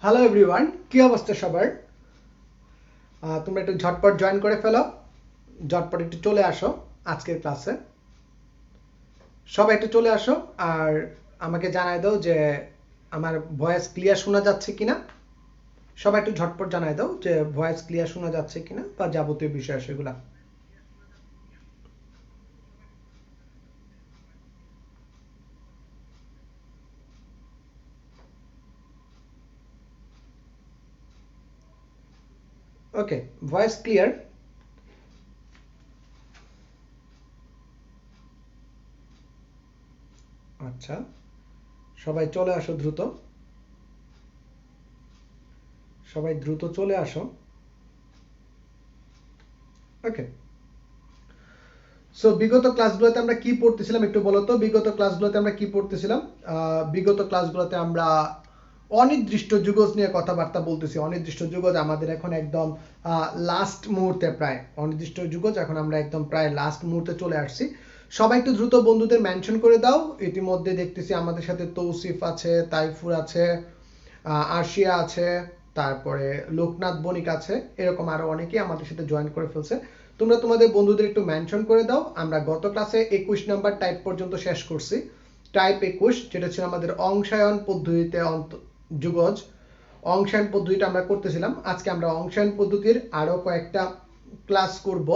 Hello everyone, কি অবস্থা সবার? তোমরা একটু ঝটপট জয়েন করে ফেলো, ঝটপট একটু চলে আসো আজকের ক্লাসে। সবাই একটু চলে আসো আর আমাকে জানাই দাও যে আমার ভয়েস ক্লিয়ার শোনা যাচ্ছে কিনা। সবাই একটু ঝটপট জানাই দাও যে ভয়েস ক্লিয়ার শোনা যাচ্ছে কিনা বা যাবতীয় বিষয় সেগুলা। ওকে, ভয়েস ক্লিয়ার। আচ্ছা, সবাই চলে আসো দ্রুত, সবাই দ্রুত চলে আসো। ওকে, সো বিগত ক্লাসগুলোতে আমরা কি পড়তেছিলাম একটু বলো তো। বিগত ক্লাসগুলোতে আমরা কি পড়তেছিলাম? বিগত ক্লাসগুলোতে আমরা অনির্দিষ্ট যুগজ নিয়ে কথাবার্তা বলতেছি। অনির্দিষ্ট যুগজ আমাদের এখন একদম লাস্ট মুহূর্তে, প্রায় অনির্দিষ্ট যুগজ এখন আমরা একদম প্রায় লাস্ট মুহূর্তে চলে আসছি। সবাই একটু দ্রুত বন্ধুদের মেনশন করে দাও। ইতিমধ্যে দেখতেছি আমাদের সাথে তৌসিফ আছে, তাইফুর আছে, আরশিয়া আছে, তারপরে লোকনাথ বণিক আছে, এরকম আরো অনেকেই আমাদের সাথে জয়েন করে ফেলছে। তোমরা তোমাদের বন্ধুদের একটু মেনশন করে দাও। আমরা গত ক্লাসে 21 নাম্বার টাইপ পর্যন্ত শেষ করছি। টাইপ 21 যেটা ছিল আমাদের অংশায়ন পদ্ধতিতে যুগজ, অংশায়ন পদ্ধতিটা আমরা করতেছিলাম। আজকে আমরা অংশায়ন পদ্ধতির আরো কয়েকটা ক্লাস করব।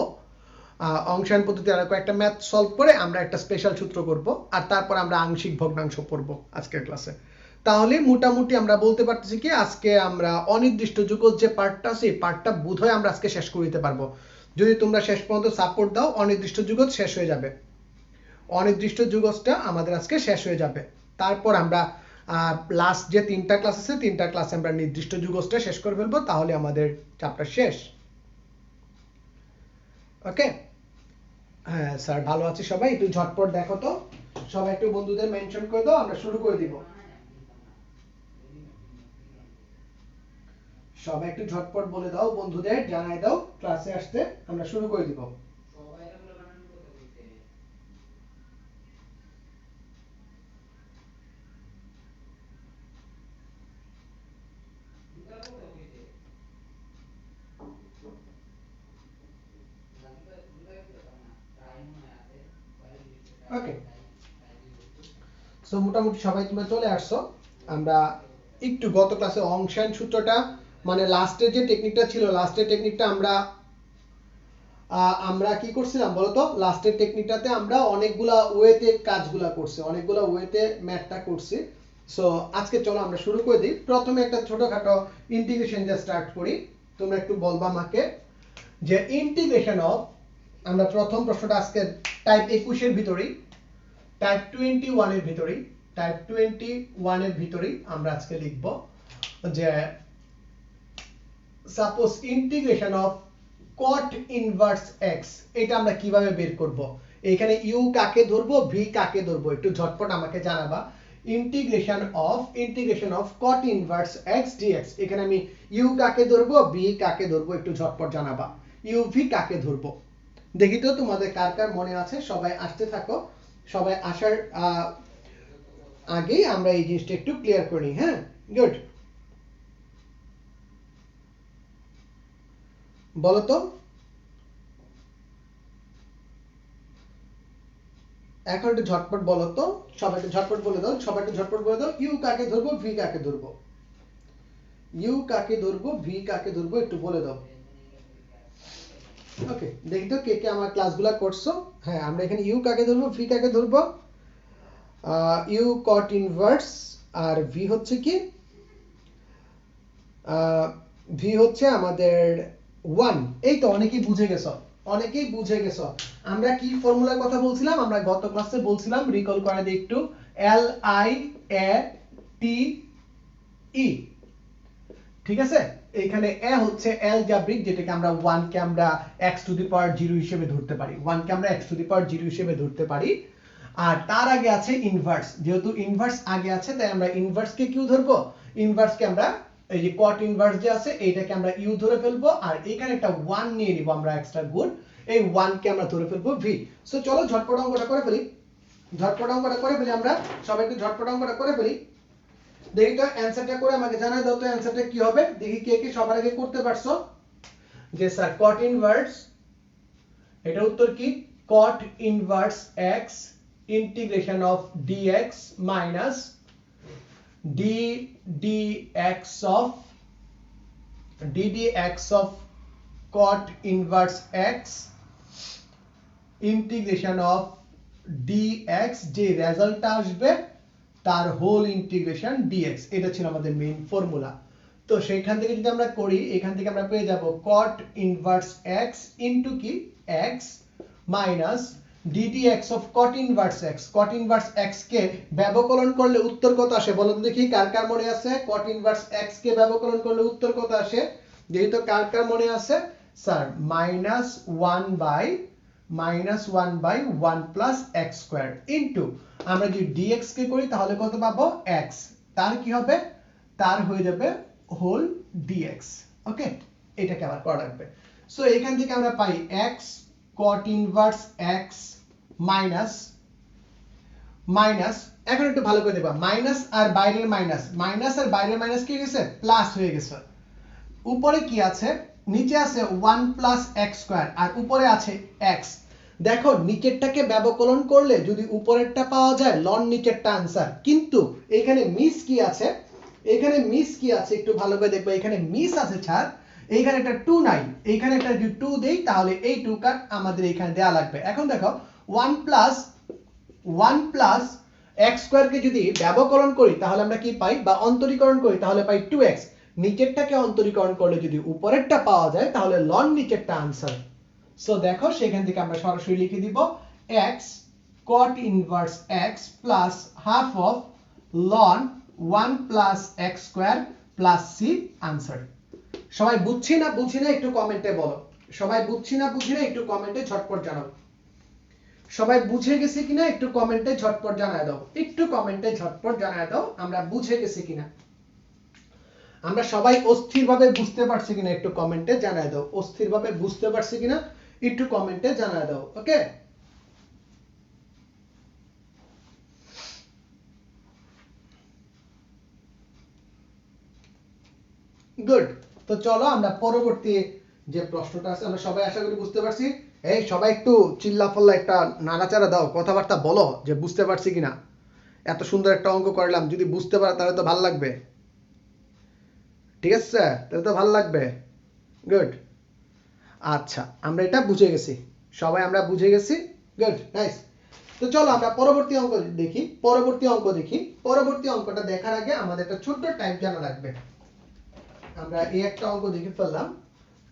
অংশায়ন পদ্ধতি আরো কয়েকটা ম্যাথ সলভ করে আমরা একটা স্পেশাল সূত্র করব, আর তারপর আমরা আংশিক ভগ্নাংশ পড়ব আজকের ক্লাসে। তাহলে মোটামুটি আমরা বলতে পারতেছি কি আজকে আমরা অনির্দিষ্ট যুগজ যে পার্টটা আছে, পার্টটা বোধহয় আমরা আজকে শেষ করে দিতে পারবো। যদি তোমরা শেষ পর্যন্ত সাপোর্ট দাও, অনির্দিষ্ট যুগজ শেষ হয়ে যাবে। অনির্দিষ্ট যুগজটা আমাদের আজকে শেষ হয়ে যাবে। তারপর আমরা লাস্ট যে তিনটা ক্লাস আছে, তিনটা ক্লাসে আমরা নির্দিষ্ট যুগজটা শেষ করে ফেলবো, তাহলে আমাদের চ্যাপ্টার শেষ। ওকে, হ্যাঁ স্যার ভালো আছি। সবাই একটু ঝটপট দেখো তো, সবাই একটু বন্ধুদের মেনশন করে দাও, আমরা শুরু করে দিব। সবাই একটু ঝটপট বলে দাও, বন্ধুদের জানাই দাও ক্লাসে আসতে, আমরা শুরু করে দিব। ওকে, সো মোটামুটি সবাই তোমরা চলে আসছো। আমরা একটু গত ক্লাসে অংশায়ন সূত্রটা, মানে লাস্টের যে টেকনিকটা ছিল, লাস্টের টেকনিকটা আমরা আমরা কি করছিলাম বলতো? লাস্টের টেকনিকটাতে আমরা অনেকগুলা ওয়েতে কাজগুলা করছি, অনেকগুলা ওয়েতে ম্যাথটা করছি। সো আজকে চলো আমরা শুরু করে দিই। প্রথমে একটা ছোটখাটো ইন্টিগ্রেশন দিয়ে স্টার্ট করি। তোমরা একটু বলবা আমাকে যে ইন্টিগ্রেশন অফ, আমরা প্রথম প্রশ্নটা আজকে টাইপ 21 এর ভিতরেই, টাইপ 21 এর ভিতরেই, টাইপ 21 এর ভিতরেই আমরা আজকে লিখব যে suppose integration of cot inverse x, এটা আমরা কিভাবে বের করব? এখানে u কাকে ধরবো, v কাকে ধরবো, একটু ঝটপট আমাকে জানাবা। Integration of cot inverse x dx, এখানে আমি u কাকে ধরবো, v কাকে ধরবো, একটু ঝটপট জানাবা। u v কাকে ধরবো দেখি তো তোমাদের কার কার মনে আছে। সবাই আসতে থাকো, সবাই আসার আগেই আমরা এই জিনিসটা একটু ক্লিয়ার করে নিই। হ্যাঁ, গুড, বলো তো এখন একটু ঝটপট বলো তো, সবাই একটু ঝটপট বলে দাও, সবাই একটু ঝটপট বলে দাও, ইউ কাকে ধরবো, ভি কাকে ধরবো, ইউ কাকে ধরবো, ভি কাকে ধরবো, একটু বলে দাও। ওকে, দেখি তো কে কে আমার ক্লাসগুলো করছো। হ্যাঁ, আমরা এখানে ইউ কাকে ধরবো, ভি কাকে ধরবো, ইউ কট ইনভার্স, আর ভি হচ্ছে কি, ভি হচ্ছে আমাদের 1। এই তো অনেকেই বুঝে গেছো, অনেকেই বুঝে গেছো। আমরা কি ফর্মুলার কথা বলছিলাম? আমরা গত ক্লাসে বলছিলাম, রিকল করে দিই একটু, এল আই এ টি ই, ঠিক আছে? এখানে এ হচ্ছে অ্যালজাব্রিক, যেটাকে আমরা 1 কে আমরা x টু দি পাওয়ার 0 হিসেবে ধরতে পারি, 1 কে আমরা x টু দি পাওয়ার 0 হিসেবে ধরতে পারি। আর তার আগে আছে ইনভার্স, যেহেতু ইনভার্স আগে আছে তাই আমরা ইনভার্স কে কিউ ধরবো, ইনভার্স কে আমরা এই যে cot ইনভার্স যে আছে এইটাকে আমরা ইউ ধরে ফেলবো, আর এখানে একটা 1 নিয়ে নিব আমরা এক্সট্রা গুণ, এই 1 কে আমরা ধরে ফেলবো ভি। সো চলো ঝটপট অঙ্কটা করে ফেলি, ঝটপট অঙ্কটা করে ফেলি আমরা, সবাই একটু ঝটপট অঙ্কটা করে ফেলি। দেখি তো অ্যানসারটা করে আমাকে জানাই দাও তো অ্যানসারটা কি হবে, দেখি কে কে সবার আগে করতে পারছো। যে স্যার cot ইনভার্স, এটা উত্তর কি cot inverse x integration of dx minus d dx of cot inverse x integration of dx, যে রেজাল্টটা আসবে তার হোল ইন্টিগ্রেশন dx, এটা ছিল আমাদের মেইন ফর্মুলা। তো সেইখান থেকে যদি আমরা করি, এখান থেকে আমরা পেয়ে যাব cot ইনভার্স x ইনটু কি x minus ddx of cot inverse x। cot inverse x কে ব্যবকলন করলে উত্তর কত আসে বলো তো দেখি, কার কার মনে আছে cot ইনভার্স x কে ব্যবকলন করলে উত্তর কত আসে, যেহেতু কার কার মনে আছে sir -1/1 plus x square into আমরা যদি dx কে করি তাহলে কত পাবো x, তার কি হবে তার হয়ে যাবে হোল dx। ওকে, এটাকে আবার করা লাগবে। সো এখান থেকে আমরা পাই x cot inverse x minus minus, এখন একটু ভালো করে দেখবা, মাইনাস আর বাইরের মাইনাস, মাইনাস আর বাইরের মাইনাস কি হয়ে গেছে প্লাস হয়ে গেছে। উপরে কি আছে, নিচে আছে 1 প্লাস x স্কয়ার আর উপরে আছে x। দেখো নিচেরটাকে ব্যবকলন করলে যদি উপরেরটা পাওয়া যায় লন নিচেরটা আনসার, কিন্তু এখানে মিস কি আছে, এখানে মিস কি আছে একটু ভালো করে দেখবে, এখানে মিস আছে ছাড়, এইখানে একটা 2 নাই, এইখানে একটা যদি 2 দেই তাহলে এই 2 কাট আমাদের এখানে দেয়া লাগবে। এখন দেখো 1 প্লাস x স্কয়ার কে যদি ব্যবকলন করি তাহলে আমরা কি পাই, বা অন্তরীকরণ করি তাহলে পাই 2x। নিচেরটাকে অন্তরীকরণ করলে যদি উপরেরটা পাওয়া যায় তাহলে লন নিচেরটা আনসার। সো দেখো সেখান থেকে আমরা সরাসরি লিখে দিব x cot inverse x plus half of ln 1 plus x square plus c answer. সবাই বুঝছি না বুঝি না একটু কমেন্টে বলো, সবাই বুঝছি না বুঝি না একটু কমেন্টে ঝটপট জানাও, সবাই বুঝে গেছে কিনা একটু কমেন্টে ঝটপট জানায় দাও, একটু কমেন্টে ঝটপট জানায় দাও আমরা বুঝে গেছি কিনা, আমরা সবাই অস্থিরভাবে বুঝতে পারছি কিনা একটু কমেন্টে জানায় দাও, অস্থিরভাবে বুঝতে পারছি কিনা একটু কমেন্টে জানায় দাও। ওকে, গুড। তো চলো আমরা পরবর্তী যে প্রশ্নটা আছে, আমরা সবাই আশা করি বুঝতে পারছি। এই সবাই একটু চিল্লাফাল্লা একটা নাড়াচাড়া দাও, কথাবার্তা বলো যে বুঝতে পারছি কিনা। এত সুন্দর একটা অঙ্ক করলাম, যদি বুঝতে পারো তাহলে তো ভালো লাগবে, ঠিক আছে তাহলে তো ভালো লাগবে। গুড, আচ্ছা আমরা এটা বুঝে গেছি, সবাই আমরা বুঝে গেছি। Good, nice. তো চলো আমরা পরবর্তী অঙ্ক দেখি, পরবর্তী অঙ্কটা দেখার আগে আমাদের একটা ছোট্ট টাইপ জানা লাগবে। আমরা এই একটা অঙ্ক দেখে ফেললাম,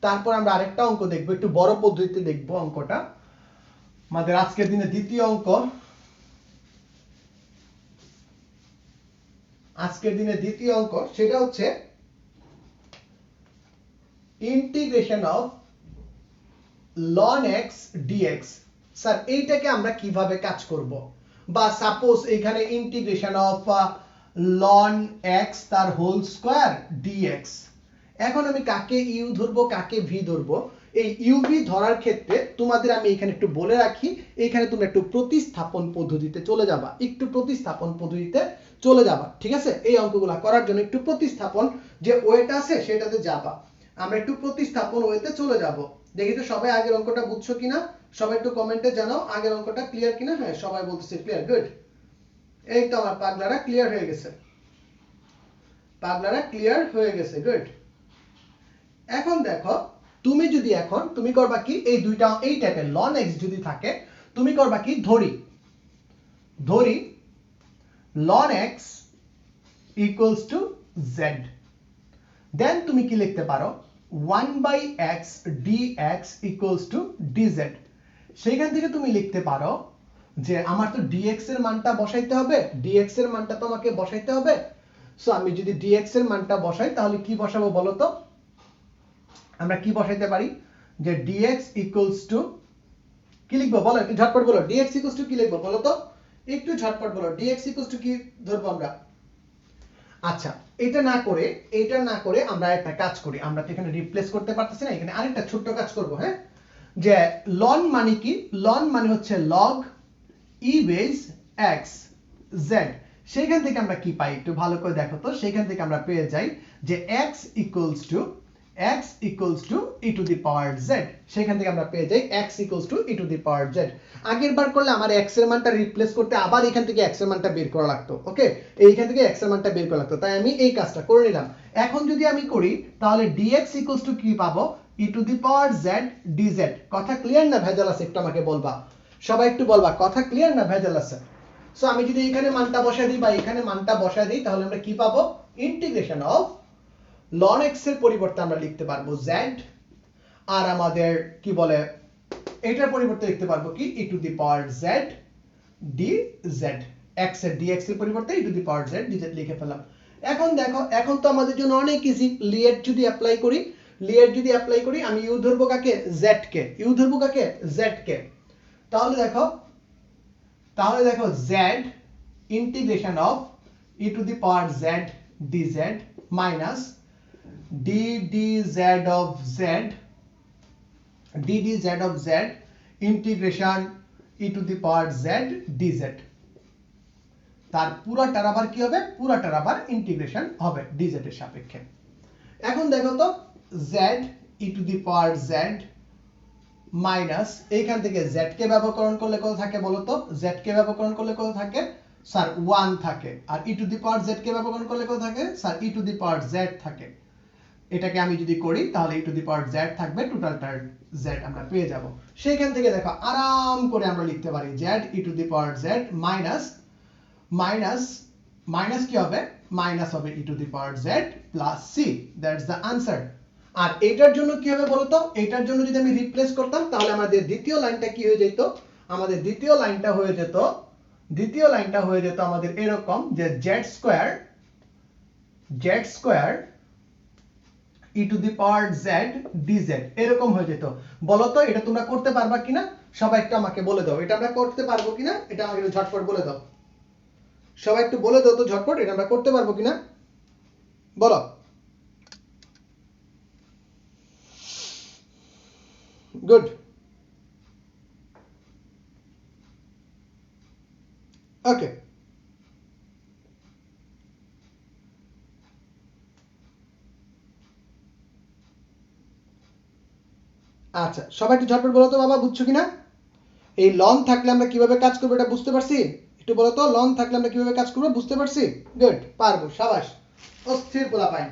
তারপর আমরা আরেকটা অঙ্ক দেখবো, একটু বড় পদ্ধতিতে দেখবো অঙ্কটা। আমাদের আজকের দিনে দ্বিতীয় অঙ্ক, সেটা হচ্ছে integration of ln x dx। Sir এইটাকে আমরা কিভাবে কাজ করব, বা সাপোজ এখানে ইন্টিগ্রেশন অফ ln x তার হোল স্কয়ার dx। এখন আমি কাকে ইউ ধরবো কাকে ভি ধরবো, এই ইউ ভি ধরার ক্ষেত্রে তোমাদের আমি এখানে একটু বলে রাখি, এখানে তোমরা একটু প্রতিস্থাপন পদ্ধতিতে চলে যাবা, ঠিক আছে। এই অঙ্কগুলো করার জন্য একটু প্রতিস্থাপন যে ওয়েটা আছে সেটাতে যাবা, আমরা একটু প্রতিস্থাপন ওয়েতে চলে যাব। দেখি তো সবাই আগের অঙ্কটা বুঝছো কিনা, সবাই একটু কমেন্টে জানাও আগের অঙ্কটা ক্লিয়ার কিনা। হ্যাঁ সবাই বলতেছে ক্লিয়ার, গুড। এই তো আমার পাগলারা ক্লিয়ার হয়ে গেছে, গুড। এখন দেখো তুমি করবা কি, এই দুইটা এই টাইপের ln x যদি থাকে তুমি করবা কি, ধরি ln x equals to z, দেন তুমি কি লিখতে পারো 1/x dx equals to dz। সেখান থেকে তুমি লিখতে পারো যে আমার তো dx এর মানটা বসাইতে হবে, সো আমি যদি dx এর মানটা বসাই তাহলে কি বসাবো বলো তো, আমরা কি বসাইতে পারি, যে dx equals to কি লিখবো বলো, একটু ঝটপট বলো, dx equals to কি লিখবো বলো তো, একটু ঝটপট বলো, dx equals to কি ধরবো আমরা। আচ্ছা এটা না করে আমরা একটা কাজ করি, আমরা তো এখানে রিপ্লেস করতে পারতেছি না, এখানে আরেকটা ছোট্ট কাজ করব। হ্যাঁ, যে ln মানে কি, ln মানে হচ্ছে log e base x z। সেইখান থেকে আমরা কি পাই একটু ভালো করে দেখো তো। সেইখান থেকে আমরা পেয়ে যাই যে x equals to e to the power z। সেখান থেকে আমরা পেয়ে যাই x equals to e to the power z। আগের বার করলে আমার x এর মানটা রিপ্লেস করতে আবার এখান থেকে x এর মানটা বের করা লাগতো। ওকে, এইখান থেকে x এর মানটা বের করা লাগতো, তাই আমি এই কাজটা করে নিলাম। এখন যদি আমি করি তাহলে dx equals to কি পাবো, e to the power z dz। কথা ক্লিয়ার না ভেজাল আছে একটু আমাকে বলবা, সবাই একটু বলবা কথা ক্লিয়ার না ভেজাল আছে। সো আমি যদি এখানে মানটা বসায় দিই বা এখানে মানটা বসায় দিই তাহলে আমরা কি পাবো, ইন্টিগ্রেশন অফ ln x এর পরিবর্তে আমরা লিখতে পারবো z, আর আমাদের কি বলে এটার পরিবর্তে লিখতে পারবো কি e to the power z dz। x এর dx এর পরিবর্তে e to the power z dz লিখে ফেললাম। এখন দেখো, এখন তো আমাদের জন্য অনেক ইজি। লিয়েট যদি অ্যাপ্লাই করি, আমি ইউ ধরবো কাকে, z কে, z কে। তাহলে দেখো z integration of e to the power z dz minus ddz of z integration e to the power z dz। তার পুরাটার আবার কি হবে, পুরাটার আবার ইন্টিগ্রেশন হবে dz এর সাপেক্ষে। এখন দেখো তো z e to the power z minus এইখান থেকে z কে ব্যবকরণ করলে কত থাকে বলো তো, z কে ব্যবকরণ করলে কত থাকে স্যার 1 থাকে, আর e to the power z কে ব্যবকরণ করলে কত থাকে sir e to the power z থাকে। এটাকে আমি যদি করি তাহলে e to the power z থাকবে, টোটালটার z আমরা পেয়ে যাব। সেইখান থেকে দেখো আরাম করে আমরা লিখতে পারি z e to the power z minus কি হবে, মাইনাস হবে e to the power z plus c, that's the answer. আর এটার জন্য কি হবে বলতো, এটার জন্য যদি আমি রিপ্লেস করতাম তাহলে আমাদের দ্বিতীয় লাইনটা কি হয়ে যেত, আমাদের দ্বিতীয় লাইনটা হয়ে যেত আমাদের এরকম যে z square e to the power z dz এরকম হয়ে যেত। বলো তো এটা তোমরা করতে পারবা কিনা, সবাই একটু আমাকে বলে দাও এটা আমরা করতে পারবো কিনা, এটা আমাকে ঝটপট বলে দাও। সবাই একটু বলে দাও তো ঝটপট, এটা আমরা করতে পারবো কিনা বলো। গুড, ওকে। আচ্ছা সবাই একটু ঝটপট বলো তো বাবা, বুঝছো কিনা? এই লন থাকলে আমরা কিভাবে কাজ করবো এটা বুঝতে পারছি? একটু বলো তো লন থাকলে আমরা কিভাবে কাজ করবো বুঝতে পারছি? গুড, পারবো, সাবাস, অস্থির পোলাপাইন,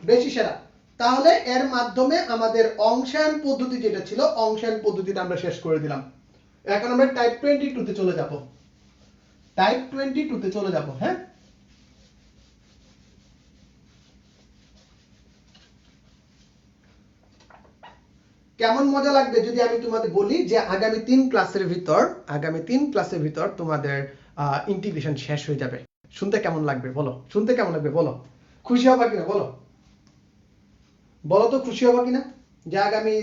বেশি সেরা। তাহলে এর মাধ্যমে আমাদের অংশায়ন পদ্ধতি যেটা ছিল, অংশায়ন পদ্ধতিটা আমরা শেষ করে দিলাম। এখন আমরা টাইপ 22 তে চলে যাব, হ্যাঁ। কেমন মজা লাগবে যদি আমি তোমাদের বলি যে আগামী 3 ক্লাসের ভিতর তোমাদের ইন্টিগ্রেশন শেষ হয়ে যাবে। শুনতে কেমন লাগবে বলো, বলো, খুশি হবা কিনা বলো, তো খুশি হবা কিনা যে আগামী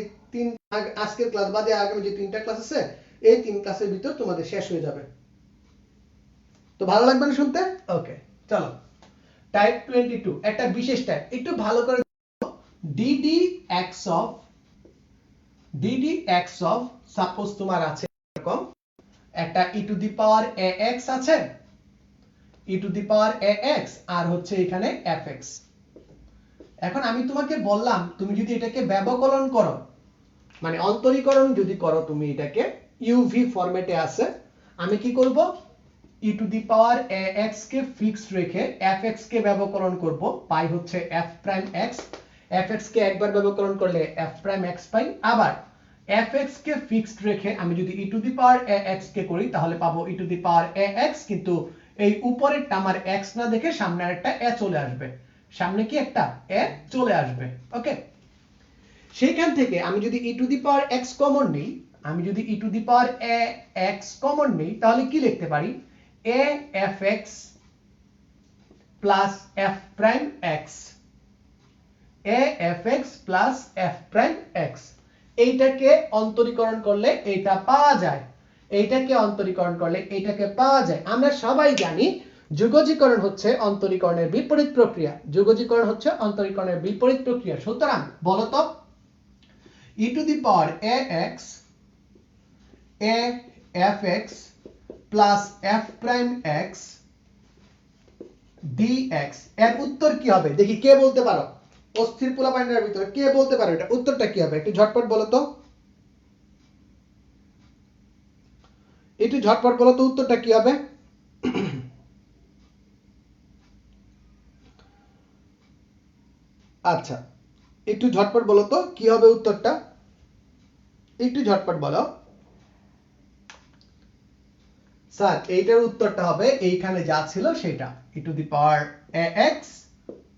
আজকের ক্লাস বাদে আগামী যে 3টা ক্লাস আছে এই 3 ক্লাসের ভিতর তোমাদের শেষ হয়ে যাবে। তো ভালো লাগবে না শুনতে? ওকে চলো, টাইপ 22 একটা বিশেষ টাইপ, একটু ভালো করে ddx of সাপোজ তোমার আছে এরকম একটা e to the power ax আছে, e to the power ax আর হচ্ছে এখানে fx। এখন আমি তোমাকে বললাম তুমি যদি এটাকে ব্যবকলন করো, মানে অন্তরীকরণ যদি করো, তুমি এটাকে uv ফরম্যাটে আছে, আমি কি করব e to the power ax K fixed রেখে fx কে ব্যবকলন করব, পাই হচ্ছে f প্রাইম x, fx কে একবার ব্যবকলন করলে f প্রাইম x পাই, আবার fx কে ফিক্সড রেখে আমি যদি e to the power ax কে করি তাহলে পাবো e to the power ax, কিন্তু এই উপরেরটা আমার x না দেখে সামনে আরেকটা a চলে আসবে, সামনে কি একটা a চলে আসবে। ওকে, সেইখান থেকে আমি যদি e to the power x common নিই, e to the power ax common নিই তাহলে কি লিখতে পারি, a fx plus f prime x, a fx plus f prime x। এইটাকে অন্তরীকরণ করলে এটা পাওয়া যায়, এইটাকে অন্তরীকরণ করলে এইটাকে পাওয়া যায়। আমরা সবাই জানি যুগজীকরণ হচ্ছে অন্তরীকরণের বিপরীত প্রক্রিয়া। সুতরাং বলো তো e to the power ax a fx plus f prime x dx এর উত্তর কি হবে দেখি কে বলতে পারো অস্থির পোলাপাইনের ভিতরে কে বলতে পারো এটা উত্তরটা কি হবে একটু ঝটপট বলো তো উত্তরটা কি হবে আচ্ছা একটু ঝটপট বলো তো কি হবে উত্তরটা একটু ঝটপট বলো স্যার এইটার উত্তরটা হবে এইখানে যা ছিল সেটা e to the power ax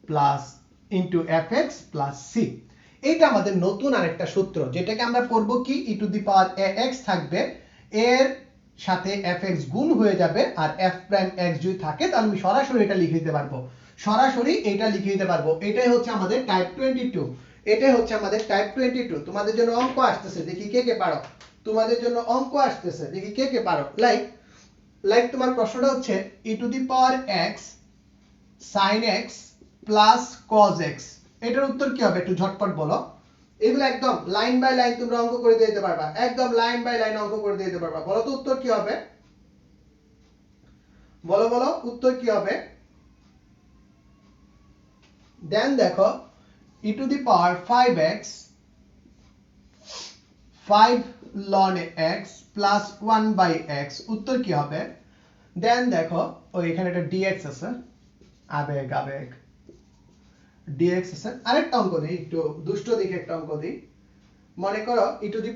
plus into fx plus c এটা আমাদের নতুন আরেকটা সূত্র যেটাকে আমরা করব কি e to the power ax থাকবে এর সাথে fx গুণ হয়ে যাবে আর f প্রাইম x যদি থাকে তাহলে আমি সরাসরি এটা লিখে দিতে পারবো এটাই হচ্ছে আমাদের টাইপ 22 তোমাদের জন্য অঙ্ক আসতেছে দেখি কে কে পারো লাইক তোমার প্রশ্নটা হচ্ছে e to the power x sin x plus cos x এটার উত্তর কি হবে একটু ঝটপট বলো এগুলো একদম লাইন বাই লাইন তোমরা অঙ্ক করে দিতে পারবা বলো তো উত্তর কি হবে বলো উত্তর কি হবে দেন দেখো e to the power 5x 5 ln x plus 1 by x উত্তর কি হবে দেন দেখো ওই এখানে একটা dx আছে আবেগ dx আছে আরেকটা অঙ্ক দিই একটু দুষ্ট দিকে একটা অঙ্ক দিই মনে করো e to the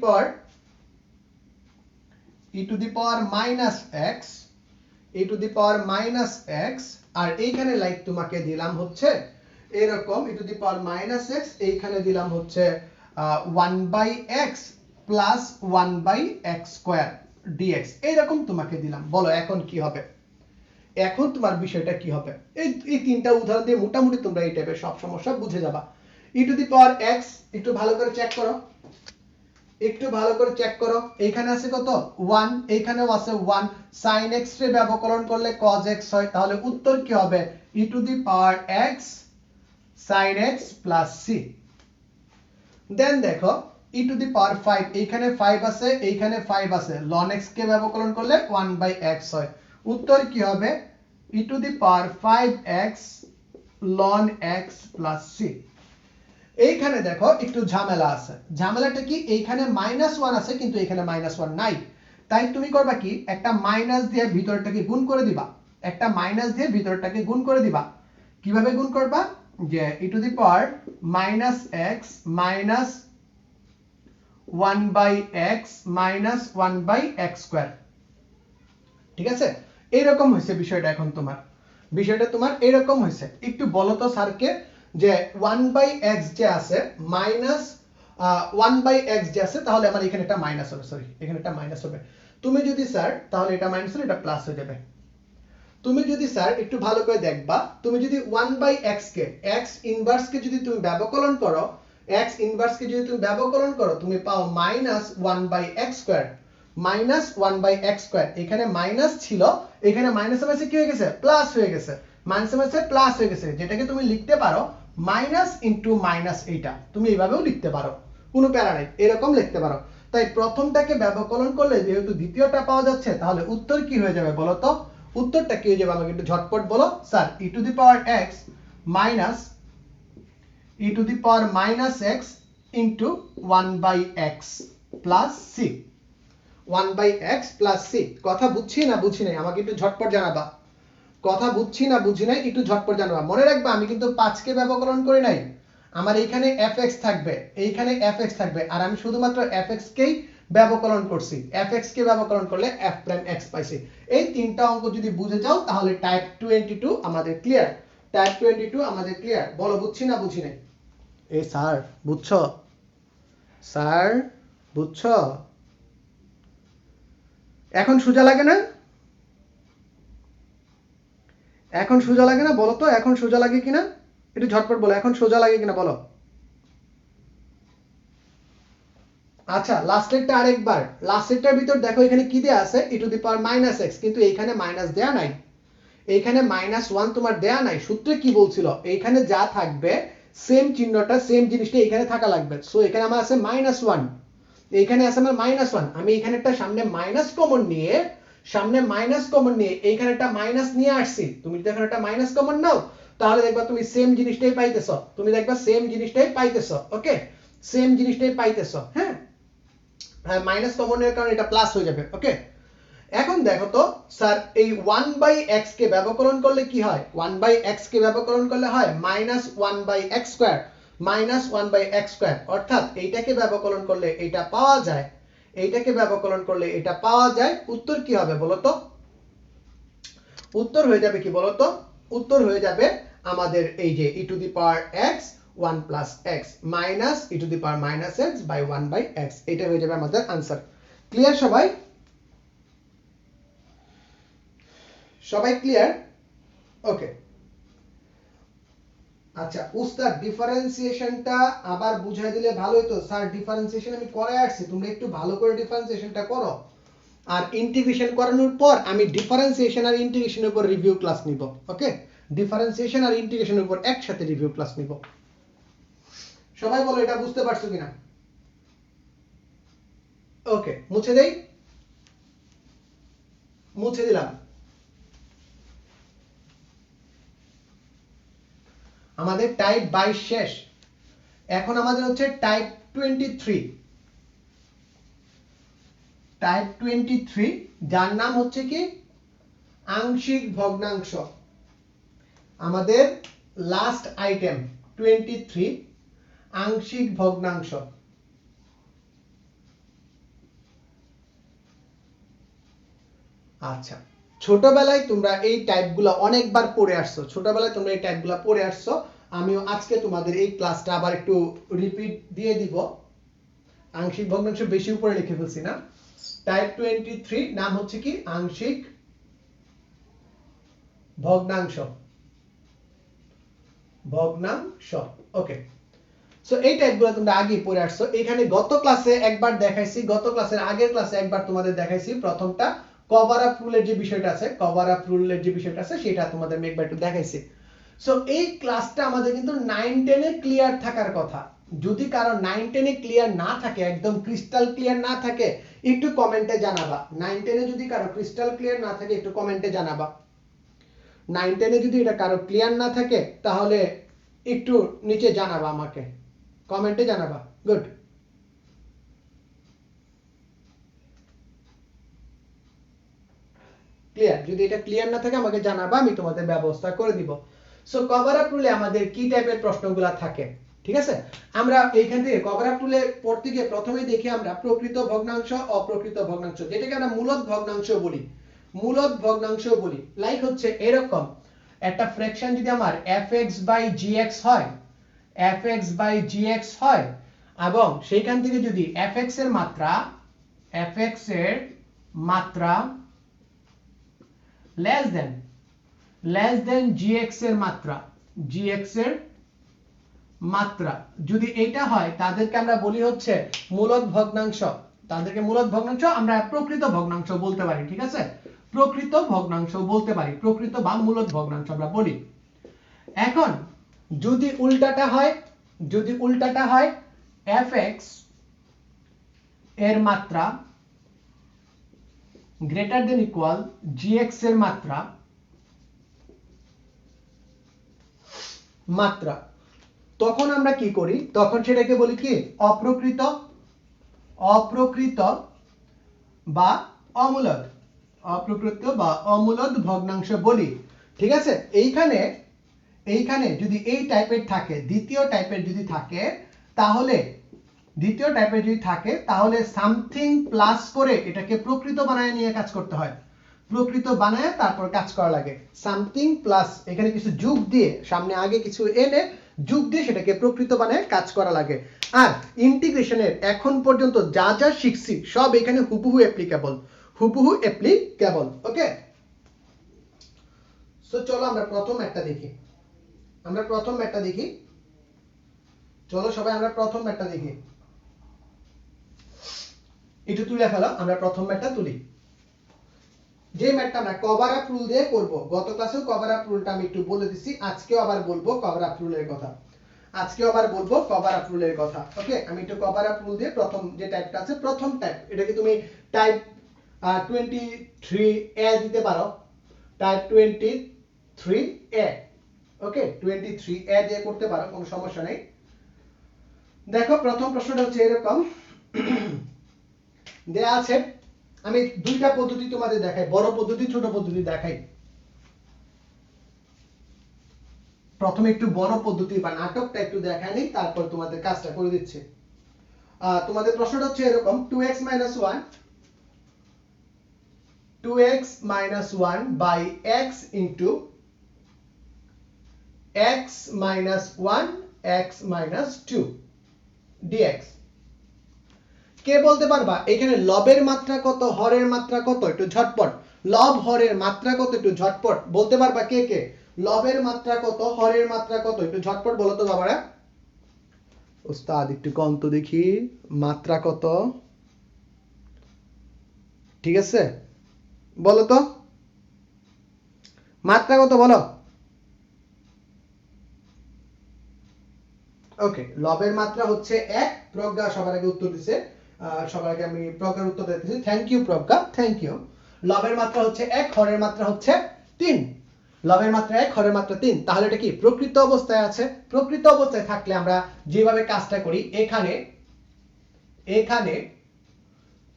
power minus x আর এইখানে লাইক তোমাকে দিলাম হচ্ছে এরকম e to the power minus x এইখানে দিলাম হচ্ছে 1 by x plus 1 by x square dx এইরকম তোমাকে দিলাম বলো এখন কি হবে এখন তোমার বিষয়টা কি হবে এই তিনটা উদাহরণ দিয়ে মোটামুটি তোমরা এই টাইপের সব সমস্যা বুঝে যাবা e to the power x একটু ভালো করে চেক করো এইখানে আছে কত 1 এইখানেও আছে 1 sin x রে ব্যবকলন করলে cos x হয় তাহলে উত্তর কি হবে e to the power x sin x plus c দেন দেখো e টু দি পাওয়ার 5 এইখানে 5 আছে এইখানে 5 আছে ln x কে ব্যবকলন করলে 1 বাই x হয় উত্তর কি হবে e to the power 5x ln x plus c এইখানে দেখো একটু ঝামেলা আছে ঝামেলাটা কি এইখানে -1 আছে কিন্তু এখানে -1 নাই তাই তুমি করবা কি একটা মাইনাস দিয়ে ভিতরটাকে গুণ করে দিবা কিভাবে গুণ করবা যে e to the power -x 1 by x 1 by x square ঠিক আছে এইরকম হইছে বিষয়টা তোমার এরকম হইছে একটু বলো তো স্যারকে যে 1 বাই x যে আছে মাইনাস 1 বাই x যে আছে তাহলে আমার এখানে একটা মাইনাস হবে এখানে একটা মাইনাস হবে তুমি যদি স্যার তাহলে এটা মাইনাস হলে এটা প্লাস হয়ে যাবে তুমি যদি স্যার একটু ভালো করে দেখবা তুমি যদি 1 বাই x কে x ইনভার্স কে যদি তুমি ব্যবকলন করো তুমি পাও -1 বাই x স্কয়ার এখানে মাইনাস ছিল এখানে মাইনাস হয়েছে কি হয়ে গেছে প্লাস হয়ে গেছে যেটাকে তুমি লিখতে পারো মাইনাস ইনটু মাইনাস এইটা তুমি এইভাবেও লিখতে পারো কোনো প্যারা নাই এরকম লিখতে পারো তাই প্রথমটাকে ব্যবকলন করলে যেহেতু দ্বিতীয়টা পাওয়া যাচ্ছে তাহলে উত্তর কি হয়ে যাবে বলো তো উত্তরটা কি হয়ে যাবে আমাকে একটু ঝটপট বলো sir e to the power x minus e to the power minus x into 1 by x plus c 1 by x plus c কথা বুঝছি না বুঝি নাই আমাকে একটু ঝটপট জানাবা কথা বুঝছি না বুঝি নাই একটু ঝটপট জানাবা মনে রাখবা আমি কিন্তু 5 কে ব্যবকলন করি নাই আমার এইখানে fx থাকবে আর আমি শুধুমাত্র fx কেই ব্যবকলন করছি fx কে ব্যবকলন করলে f প্রাইম x পাইছি এই তিনটা অঙ্ক যদি বুঝে যাও তাহলে টাইপ 22 আমাদের ক্লিয়ার বলো বুঝছি না বুঝি নাই এই স্যার বুঝছো এখন সোজা লাগে না বলো তো এখন সোজা লাগে কিনা একটু ঝটপট বলো এখন সোজা লাগে কিনা বলো আচ্ছা লাস্টেরটা আরেকবার লাস্টেরটার ভিতর দেখো এখানে কি দেয়া আছে e to the power -x কিন্তু এইখানে মাইনাস দেয়া নাই এইখানে -1 তোমার দেয়া নাই সূত্রে কি বলছিল এইখানে যা থাকবে সেম চিহ্নটা সেম জিনিসটা এখানে থাকা লাগবে সো এখানে আমার আছে -1 এইখানে আছে আমার -1 আমি এখানে একটা সামনে মাইনাস কমন নিয়ে সামনে মাইনাস কমন নিয়ে এইখানে একটা মাইনাস নিয়ে আসছি, তুমি যদি এখানে একটা মাইনাস কমন নাও তাহলে দেখবা তুমি সেম জিনিসটাই পাইতেছো, তুমি দেখবা সেম জিনিসটাই পাইতেছো। ওকে, সেম জিনিসটাই পাইতেছো। হ্যাঁ, মাইনাস কমনের কারণে এটা প্লাস হয়ে যাবে। ওকে, এখন দেখো তো স্যার এই 1/x কে ব্যবকলন করলে কি হয়? 1/x কে ব্যবকলন করলে হয় -1/x², -1/x², অর্থাৎ এইটাকে ব্যবকলন করলে এটা পাওয়া যায়, এইটাকে ব্যবকলন করলে এটা পাওয়া যায়। উত্তর কি হবে বলো তো? উত্তর হয়ে যাবে কি বলো তো? উত্তর হয়ে যাবে আমাদের এই যে e⁻x 1 + x মাইনাস e⁻−x/1/x, এটা হয়ে যাবে আমাদের आंसर। ক্লিয়ার সবাই? সবাই ক্লিয়ার? ওকে, আচ্ছা উস্তাদ ডিফারেন্সিয়েশনটা আবার বুঝাই দিলে ভালো হতো। স্যার ডিফারেন্সিয়েশন আমি করে আসছি, তোমরা একটু ভালো করে ডিফারেন্সিয়েশনটা করো, আর ইন্টিগ্রেশন করানোর পর আমি ডিফারেন্সিয়েশন আর ইন্টিগ্রেশনের উপর রিভিউ ক্লাস নিব। ওকে, ডিফারেন্সিয়েশন আর ইন্টিগ্রেশনের উপর একসাথে রিভিউ ক্লাস নিব। সবাই বলো এটা বুঝতে পারছো কিনা? ওকে, মুছে দেই, মুছে দিলাম। আমাদের টাইপ 22 শেষ, এখন আমাদের হচ্ছে টাইপ 23। টাইপ 23 যার নাম হচ্ছে কি আংশিক ভগ্নাংশ। আমাদের লাস্ট আইটেম 23 আংশিক ভগ্নাংশ। আচ্ছা, ছোটবেলায় তোমরা এই টাইপগুলো অনেকবার পড়ে আসছো, ছোটবেলায় তোমরা এই টাইপগুলো পড়ে আসছো। আমিও আজকে তোমাদের এই ক্লাসটা আবার একটু রিপিট দিয়ে দিব। আংশিক ভগ্নাংশ বেশি উপরে লিখে ফেলছি না। টাইপ 23 নাম হচ্ছে কি আংশিক ভগ্নাংশ। ভগ্নাংশ। ওকে, সো এই টাইপগুলো তোমরা আগে পড়ে আসছো। এখানে গত ক্লাসে একবার দেখাইছি, গত ক্লাসের আগের ক্লাসে একবার তোমাদের দেখাইছি। প্রথমটা কভার আপ রুলের যে বিষয়টা আছে, কভার আপ রুলের যে বিষয়টা আছে সেটা তোমাদের আমি একবার একটু দেখাইছি। সো এই ক্লাসটা আমাদের কিন্তু 9 10 এ ক্লিয়ার থাকার কথা। যদি কারো 9 10 এ ক্লিয়ার না থাকে, একদম ক্রিস্টাল ক্লিয়ার না থাকে, একটু কমেন্টে জানাবা। 9 10 এ যদি কারো ক্রিস্টাল ক্লিয়ার না থাকে একটু কমেন্টে জানাবা। 9 10 এ যদি এটা কারো ক্লিয়ার না থাকে তাহলে একটু নিচে জানাবা, আমাকে কমেন্টে জানাবা। Good, clear? যদি এটা ক্লিয়ার না থাকে আমাকে জানাবা, আমি তোমাদের ব্যবস্থা করে দিব। সো কভার আপ রুলে আমাদের কি টাইপের প্রশ্নগুলো থাকে, ঠিক আছে? আমরা এইখান থেকে কভার আপ রুলে পড়তে গিয়ে প্রথমেই দেখি আমরা প্রকৃত ভগ্নাংশ, অপ্রকৃত ভগ্নাংশ, যেটাকে আমরা মূলদ ভগ্নাংশ বলি। মূলদ ভগ্নাংশ বলি লাইক হচ্ছে এরকম একটা ফ্র্যাকশন যদি আমার fx/gx হয়, fx/gx হয়, এবং সেইখান থেকে যদি fx এর মাত্রা লেস দেন gx এর মাত্রা যদি এটা হয়, তাদেরকে আমরা বলি হচ্ছে মূলদ ভগ্নাংশ। তাদেরকে মূলদ ভগ্নাংশ, আমরা প্রকৃত ভগ্নাংশ বলতে পারি, ঠিক আছে? প্রকৃত ভগ্নাংশ বলতে পারি, প্রকৃত বা মূলদ ভগ্নাংশ আমরা বলি। এখন যদি উল্টাটা হয় fx এর মাত্রা গ্রেটার দেন ইকুয়াল gx এর মাত্রা, তখন আমরা কি করি? তখন সেটাকে বলি কি অপ্রকৃত বা অমূলদ ভগ্নাংশ বলি, ঠিক আছে? এইখানে যদি এই টাইপের থাকে, দ্বিতীয় টাইপের যদি থাকে তাহলে সামথিং প্লাস করে এটাকে প্রকৃত বানায় নিয়ে কাজ করতে হয়। প্রকৃত বানায় তারপর কাজ করা লাগে। সামথিং প্লাস, এখানে কিছু যোগ দিয়ে, সামনে আগে কিছু এনে যোগ দিয়ে সেটাকে প্রকৃত বানায় কাজ করা লাগে। আর ইন্টিগ্রেশনের এখন পর্যন্ত যা যা শিখছি সব এখানে হুবহু অ্যাপ্লিকেবল। ওকে, সো চলো আমরা প্রথম ম্যাথটা দেখি। চলো সবাই আমরা প্রথম ম্যাথটা দেখি। একটু তুলে ফেলো, আমরা প্রথম ম্যাথটা তুলি। যে ম্যাথটা আমরা কভার আপ রুল দিয়ে করব। গত ক্লাসেও কভার আপ রুলটা আমি একটু বলে দিছি, আজকেও আবার বলবো কভার আপ রুলের কথা। ওকে, আমি একটু কভার আপ রুল দিয়ে প্রথম যে টাইপটা আছে, প্রথম টাইপ, এটাকে তুমি টাইপ 23a দিতে পারো, তাই 23a, ওকে 23a দিয়ে করতে পারো, কোনো সমস্যা নেই। দেখো প্রথম প্রশ্নটা হচ্ছে এরকম দেয়া আছে, আমি দুইটা পদ্ধতি তোমাদের দেখাই, বড় পদ্ধতি ছোট পদ্ধতি দেখাই। প্রথমে একটু বড় পদ্ধতি বা নাটকটা একটু দেখাই নিই, তারপর তোমাদের কাজটা করে দিচ্ছি। তোমাদের প্রশ্নটা হচ্ছে এরকম 2x - 1 2x - 1 by x into x - 1 x - 2 dx। কে বলতে পারবা এখানে লবের মাত্রা কত, হরের মাত্রা কত? একটু ঝটপট, লব হরের মাত্রা কত একটু ঝটপট বলতে পারবা কে কে? লবের মাত্রা কত, হরের মাত্রা কত, একটু ঝটপট বলো তো বাবারা। ওস্তাদ একটু কম তো দেখি, মাত্রা কত? ঠিক আছে, বলো তো মাত্রা কত বলো। ওকে, লবের মাত্রা হচ্ছে 1। প্রজ্ঞা সবার আগে উত্তর দিছে, সবার আগে আমি প্রজ্ঞার উত্তর দিতেছি। Thank you Pragya, thank you. লবের মাত্রা হচ্ছে 1, হরের মাত্রা হচ্ছে 3। লবের মাত্রা 1, হরের মাত্রা 3, তাহলে এটা কি প্রকৃত অবস্থায় আছে? প্রকৃত অবস্থায় থাকলে আমরা যেভাবে কাজটা করি, এখানে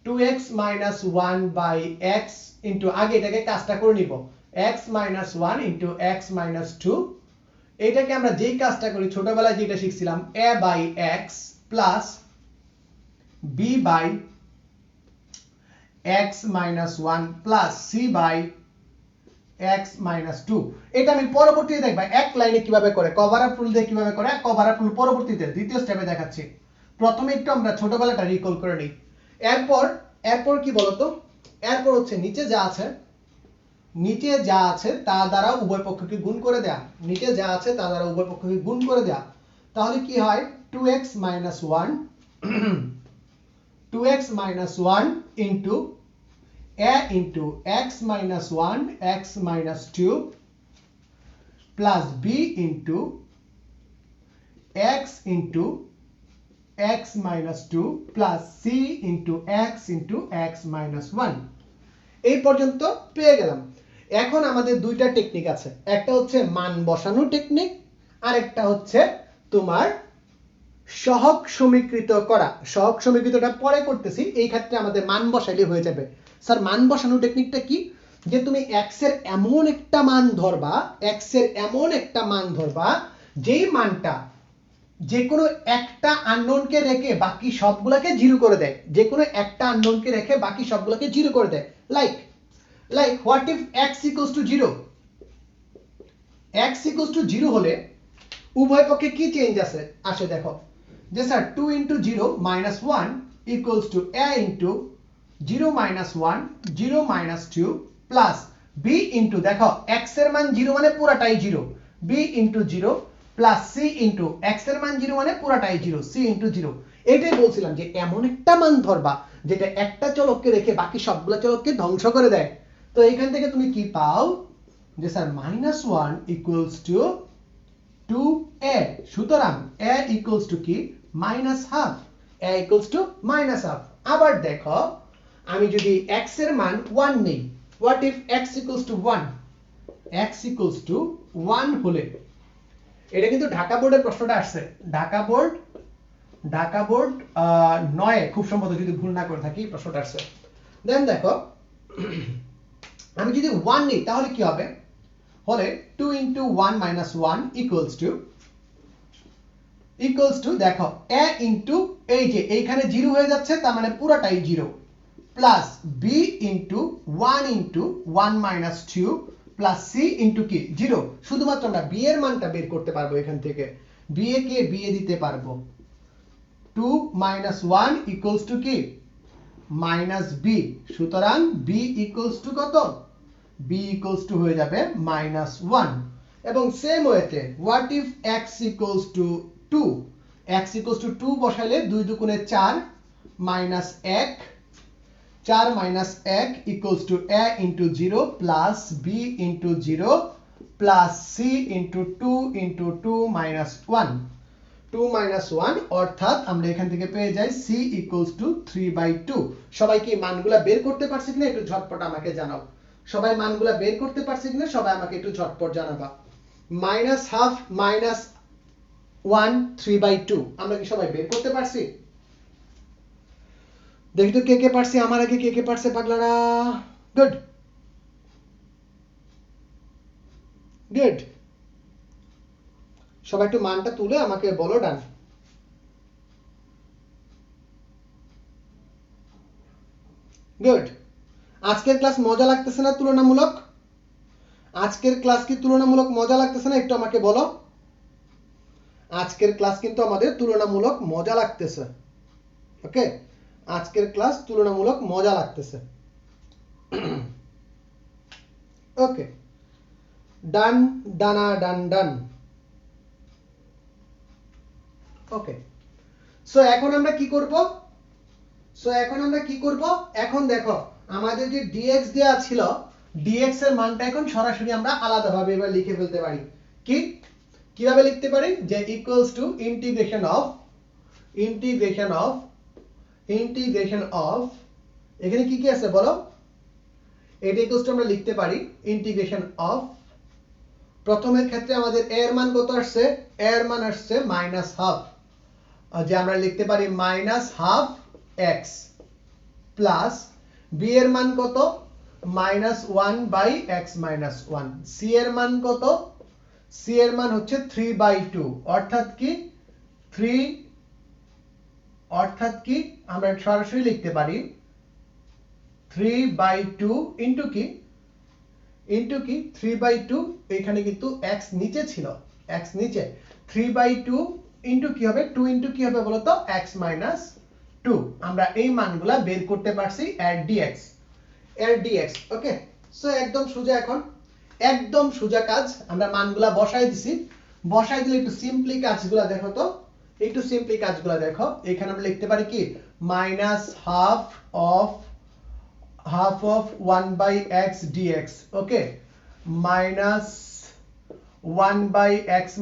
2x - 1 by x into, আগে এটাকে কাজটা করে নিব, x - 1 into x - 2। এটাকে আমরা যেই কাজটা করি ছোটবেলায় যেটা শিখছিলাম, a by x plus b by x - 1 plus c by x - 2। এটা আমি পরবর্তীতে দেখবা এক লাইনে কিভাবে করে, কভার আপ রুল দিয়ে কিভাবে করে, কভার আপ রুল পরবর্তীতে দ্বিতীয় স্টেপে দেখাচ্ছি। প্রথমে একটু আমরা ছোটবেলাটা রিকল করে নিই। এরপর কি বলতো, এরপর হচ্ছে নিচে যা আছে তা দ্বারা উভয় পক্ষকে গুণ করে দেয়া, নিচে যা আছে তা দ্বারা উভয় পক্ষকে গুণ করে দেয়া। তাহলে কি হয়, 2x - 1 2x - 1 into a into x - 1 x - 2 plus b into x into x - 2 plus c into x into x - 1। এই পর্যন্ত পেয়ে গেলাম। এখন আমাদের দুইটা টেকনিক আছে, একটা হচ্ছে মান বসানো টেকনিক, আর একটা হচ্ছে তোমার সহগ সমীকৃত করা। সহগ সমীকৃতটা পরে করতেছি, এই ক্ষেত্রে আমাদের মান বসাইলে হয়ে যাবে। স্যার মান বসানো টেকনিকটা কি? যে তুমি x এর এমন একটা মান ধরবা, x এর এমন একটা মান ধরবা যেই মানটা যে কোনো একটা আননোনকে রেখে বাকি সবগুলোকে জিরো করে দেয়, যে কোনো একটা আননোনকে রেখে বাকি সবগুলোকে জিরো করে দেয়। Like what if x equals to 0? x equals to 0 হলে উভয় পক্ষে কি চেঞ্জ আসে দেখো, যে sir 2 into 0 minus 1 equals to a into 0 minus 1 0 minus 2 plus b into, দেখো x এর মান 0 মানে পুরাটাই 0, b into 0 plus c into x এর মান 0 মানে পুরাটাই 0, c into 0। এটাই বলছিলাম যে এমন একটা মান ধরবা যেটা একটা চলককে রেখে বাকি সবগুলো চলককে ধ্বংস করে দেয়। তো এখান থেকে তুমি কি পাও, যে স্যার -1 equals to 2a, সুতরাং a equals to কি, -half, a equals to -half। আবার দেখো আমি যদি x এর মান 1 নেই, what if x equals to 1? x equals to 1 হলে, এটা কিন্তু ঢাকা বোর্ডের প্রশ্নটা আসছে, ঢাকা বোর্ড 9 খুব সম্ভবত, যদি ভুল না করে থাকি প্রশ্নটা আসছে। দেন দেখো আমি যদি 1 নিই তাহলে কি হবে, হলে 2 into 1 minus 1 equals to দেখো a into, এই যে এইখানে 0 হয়ে যাচ্ছে তার মানে পুরোটাই 0, plus b into 1 into 1 minus 2 plus c into কি 0। শুধুমাত্র আমরা b এর মানটা বের করতে পারবো এখান থেকে, b এ কে b এ দিতে পারবো, 2 minus 1 equals to কি minus b, সুতরাং b equals to কত, b equals to হয়ে যাবে -1। এবং সেম ওয়েতে what if x equals to 2? x equals to 2 বসাইলে 2 দুগুণে 4 minus 1, 4 minus 1 equals to a into 0 plus b into 0 plus c into 2 into 2 minus 1। 2 - 1 অর্থাৎ আমরা এখান থেকে পেয়ে যাই c = 3/2। সবাই কি মানগুলা বের করতে পারছে কিনা একটু ঝটপট আমাকে জানাও। সবাই মানগুলা বের করতে পারছে কিনা সবাই আমাকে একটু ঝটপট জানাবা। -1/2 -1 3/2 আমরা কি সবাই বের করতে পারছি? দেখি তো কে কে পারছে, আমার আগে কে কে পারছে পাগলারা। গুড গুড, সবাই একটু মানটা তুলে আমাকে বলো ডান। গুড। আজকের ক্লাস মজা লাগতেছে না তুলনামূলক? আজকের ক্লাস কি তুলনামূলক মজা লাগতেছে না একটু আমাকে বলো। আজকের ক্লাস কিন্তু আমাদের তুলনামূলক মজা লাগতেছে। ওকে, আজকের ক্লাস তুলনামূলক মজা লাগতেছে। ওকে, ডান ডানা ডান ডান। ওকে, সো এখন আমরা কি করব? এখন দেখো আমাদের যে dx দেয়া ছিল, dx এর মানটা এখন সরাসরি আমরা আলাদাভাবে এবার লিখে ফেলতে পারি। কিভাবে লিখতে পারি? যে ইকুয়ালস টু ইন্টিগ্রেশন অফ এখানে কি কি আছে বলো? এটা ইকুয়ালস টু আমরা লিখতে পারি ইন্টিগ্রেশন অফ, প্রথমের ক্ষেত্রে আমাদের a এর মান কত আসছে? a এর মান আসছে -1/2, যে আমরা লিখতে পারি -1/2 x প্লাস b এর মান কত? -1/x - 1। c এর মান কত? c এর মান হচ্ছে 3/2, অর্থাৎ কি আমরা সরাসরি লিখতে পারি 3/2 ইনটু কি 3/2, এখানে কিন্তু x নিচে ছিল, x নিচে 3/2 ইনটু কি হবে? 2 ইনটু কি হবে বলো তো? x - 2। আমরা এই মানগুলা বের করতে পারছি এর dx। ওকে, সো একদম সোজা, এখন একদম সোজা কাজ, আমরা মানগুলা বসাই দিছি। বসাই দিলে একটু সিম্পলি কাজগুলা দেখো তো, একটু সিম্পলি কাজগুলা দেখো। এখানে আমরা লিখতে পারি কি -half of 1/x dx। Okay, -1/x -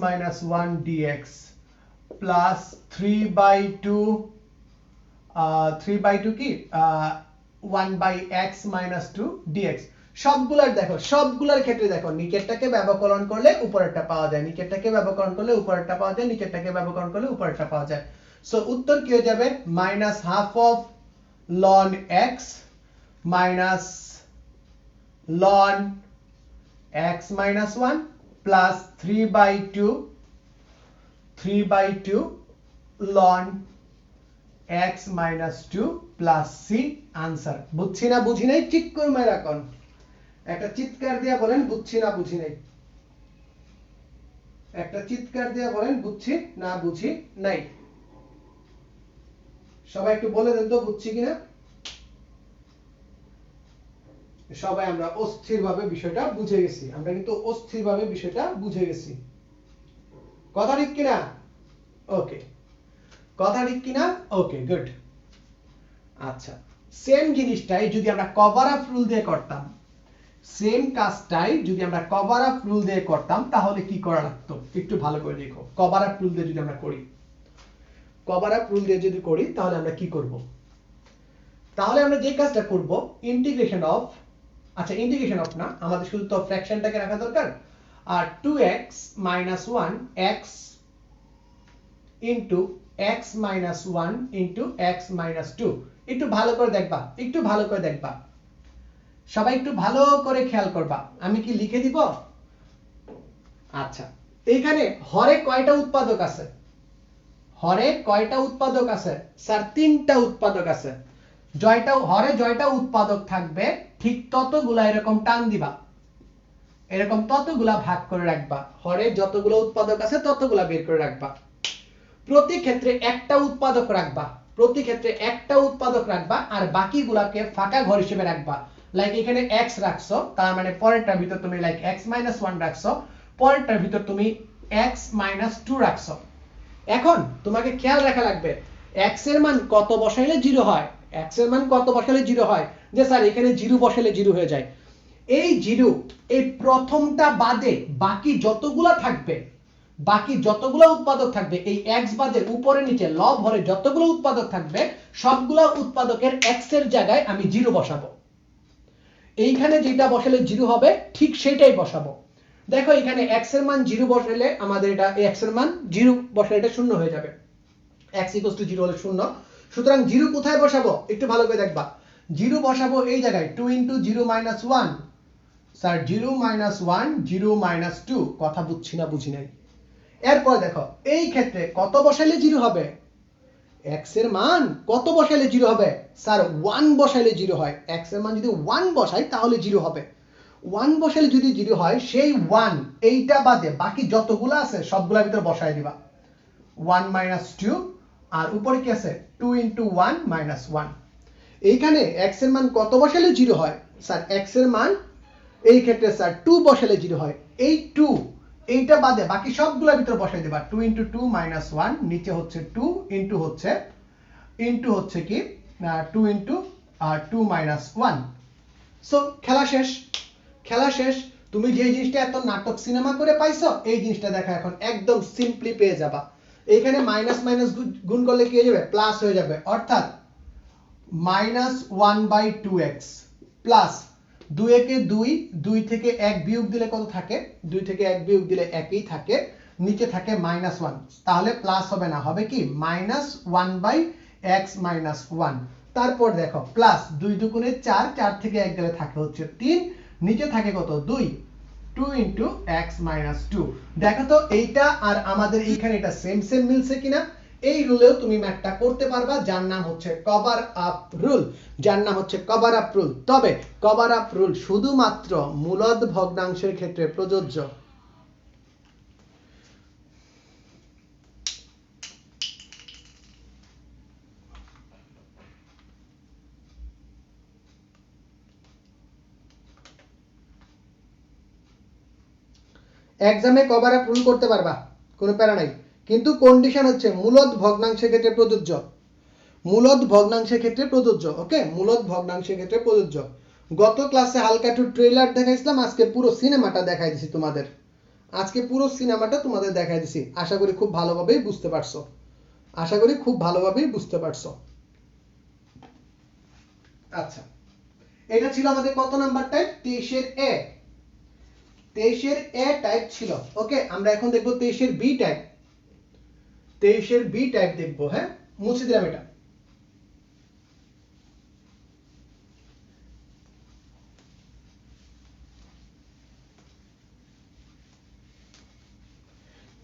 1 dx plus 3/2 কি 1/x - 2 dx। সবগুলার ক্ষেত্রে দেখো নিচেরটাকে ব্যবকলন করলে উপরেরটা পাওয়া যায়, নিচেরটাকে ব্যবকলন করলে উপরেরটা পাওয়া যায়, নিচেরটাকে ব্যবকলন করলে উপরেরটা পাওয়া যায়। সো উত্তর কি হয়ে যাবে? -half of ln x minus ln x minus 1 plus 3/2 ln x minus 2 plus c answer. বুঝছি না বুঝি নাই ঠিক করে মেরে রাখুন, একটা চিৎকার দিয়ে বলেন বুঝছি না বুঝি নাই, একটা চিৎকার দিয়ে বলেন বুঝছি না বুঝি নাই। সবাই একটু বলে দেন তো বুঝছি কিনা। সবাই আমরা অস্থিরভাবে বিষয়টা বুঝে গেছি, আমরা কিন্তু অস্থিরভাবে বিষয়টা বুঝে গেছি। কথা ঠিক কিনা? ওকে, কথা ঠিক কিনা? ওকে, গুড। আচ্ছা, সেম জিনিসটাই যদি আমরা কভার আপ রুল দিয়ে করতাম, সেম কাজটাই যদি আমরা কভার আপ রুল দিয়ে করতাম তাহলে কি করা লাগতো একটু ভালো করে দেখো। কভার আপ রুল দিয়ে যদি আমরা করি, কভার আপ রুল দিয়ে যদি করি তাহলে আমরা কি করব? তাহলে আমরা যে কাজটা করব ইন্টিগ্রেশন অফ, আচ্ছা ইন্টিগ্রেশন অফ না, আমাদের শুধু তো ফ্র্যাকশনটাকে রাখা দরকার। আর 2x - 1 x into x - 1 into x - 2। একটু ভালো করে দেখবা, একটু ভালো করে দেখবা, সবাই একটু ভালো করে খেয়াল করবা। আমি কি লিখে দিব? আচ্ছা, এখানে হরে কয়টা উৎপাদক আছে? হরে কয়টা উৎপাদক আছে? স্যার 3টা উৎপাদক আছে। হরে জয়টা উৎপাদক থাকবে ঠিক ততগুলা এরকম টান দিবা, এরকম ততগুলা ভাগ করে রাখবা। হরে যতগুলো উৎপাদক আছে ততগুলা বের করে রাখবা। প্রতি ক্ষেত্রে একটা উৎপাদক রাখবা, প্রতি ক্ষেত্রে একটা উৎপাদক রাখবা আর বাকিগুলাকে ফাঁকা ঘর হিসেবে রাখবা। লাইক এখানে x রাখছো, তার মানে পরেরটার ভিতর তুমি লাইক x - 1 রাখছো, পরেরটার ভিতর তুমি x - 2 রাখছো। এখন তোমাকে খেয়াল রাখা লাগবে x এর মান কত বসাইলে 0 হয়, x এর মান কত বসাইলে 0 হয়? যে স্যার এখানে 0 বসাইলে 0 হয়ে যায়। এই 0 এই প্রথমটা বাদে বাকি যতগুলা থাকবে বাকি যতগুলো উৎপাদক থাকবে এই x বাদে উপরে নিচে লব হরে যতগুলো উৎপাদক থাকবে সবগুলো উৎপাদকের x এর জায়গায় আমি 0 বসাবো। এইখানে যেটা বসালে 0 হবে ঠিক সেটাই বসাবো। দেখো এখানে x এর মান 0 বসালে আমাদের এটা x এর মান 0 বসালে এটা শূন্য হয়ে যাবে। x = 0 হলে শূন্য। সুতরাং 0 কোথায় বসাবো একটু ভালো করে দেখবা। 0 বসাবো এই জায়গায় 2 * 0 - 1 স্যার 0 - 1 0 - 2 কথা বুঝছি না বুঝি নাই। এরপর দেখো এই ক্ষেত্রে কত বসাইলে 0 হবে? x এর মান কত বসাইলে 0 হবে? স্যার 1 বসাইলে 0 হয়। x এর মান যদি 1 বসাই তাহলে 0 হবে। 1 বসাইলে যদি 0 হয় সেই 1 এইটা বাদে বাকি যতগুলো আছে সবগুলোর ভিতর বসাই দিবা। 1 - 2 আর উপরে কি আছে 2 * 1 - 1। এইখানে x এর মান কত বসাইলে 0 হয়? স্যার x এর মান এই ক্ষেত্রে স্যার 2 বসাইলে 0 হয়। এই 2 এইটা বাদে বাকি সবগুলোর ভিতর বসাই দিবা। 2 * 2 - 1 নিচে হচ্ছে 2 ইনটু হচ্ছে কি 2 * 2 - 1। সো খেলা শেষ। তুমি যে জিনিসটা এত নাটক সিনেমা করে পাইছো এই জিনিসটা দেখা এখন একদম সিম্পলি পেয়ে যাবা। এখানে মাইনাস মাইনাস গুণ করলে কি হয়ে যাবে? প্লাস হয়ে যাবে। অর্থাৎ -1/2x প্লাস 2 একে 2 2 থেকে 1 বিয়োগ দিলে কত থাকে? 2 থেকে 1 বিয়োগ দিলে একই থাকে, নিচে থাকে -1। তাহলে প্লাস হবে না, হবে কি -1/x - 1। তারপর দেখো প্লাস 2 × 2 = 4 4 থেকে 1 গেলে থাকে হচ্ছে 3, নিচে থাকে কত 2 2 × x - 2। দেখো তো এইটা আর আমাদের এইখানে এটা সেম মিলছে কিনা। এই রুলেও তুমি ম্যাথটা করতে পারবা, যার নাম হচ্ছে কভার আপ রুল। তবে কভার আপ রুল শুধুমাত্র মূলদ ভগ্নাংশের ক্ষেত্রে প্রযোজ্য। এক্সামে কভার আপ রুল করতে পারবা, কোনো প্যারা নাই, কিন্তু কন্ডিশন হচ্ছে মূলদ ভগ্নাংশের ক্ষেত্রে প্রযোজ্য। ওকে, মূলদ ভগ্নাংশের ক্ষেত্রে প্রযোজ্য। গত ক্লাসে হালকা একটু ট্রেলার দেখাইছিলাম, আজকে পুরো সিনেমাটা দেখাই দিছি তোমাদের। আশা করি খুব ভালোভাবেই বুঝতে পারছো। আচ্ছা, এটা ছিল আমাদের কত নাম্বার টাইপ? 23 এর এ। 23 এর এ টাইপ ছিল। ওকে, আমরা এখন দেখব 23 এর বি টাইপ। 23 এর বি টাইপ দেখব। হ্যাঁ, মুছে দিলাম এটা।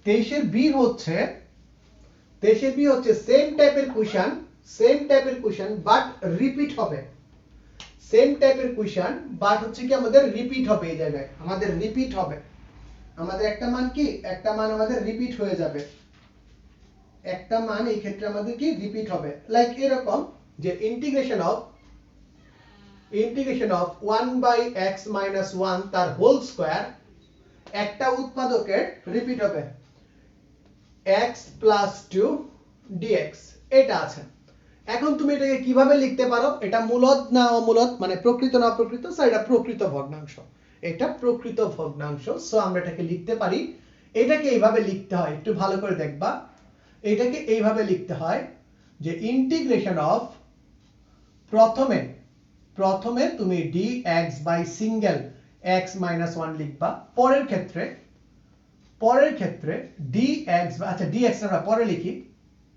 তেইশের বি হচ্ছে সেম টাইপের কোশ্চেন বাট রিপিট হবে। হচ্ছে কি আমাদের রিপিট হবে। এই জায়গায় আমাদের রিপিট হবে। আমাদের একটা মান আমাদের রিপিট হয়ে যাবে। একটা মান এই ক্ষেত্রে আমাদের কি রিপিট হবে। লাইক এরকম যে ইন্টিগ্রেশন অফ 1/x - 1 তার হোল স্কয়ার একটা উৎপাদকের রিপিট হবে x + 2 dx। এটা আছে। এখন তুমি এটাকে কিভাবে লিখতে পারো? এটা মূলদ না অমূলদ, মানে প্রকৃত না অপ্রকৃত? স্যার এটা প্রকৃত ভগ্নাংশ। সো আমরা এটাকে লিখতে পারি। এটাকে এইভাবে লিখতে হয়, একটু ভালো করে দেখবা। এটাকে এইভাবে লিখতে হয় যে ইন্টিগ্রেশন অফ প্রথমে তুমি dx বাই সিঙ্গেল x - 1 লিখবা। পরের ক্ষেত্রে dx, আচ্ছা dx আমরা পরে লিখি।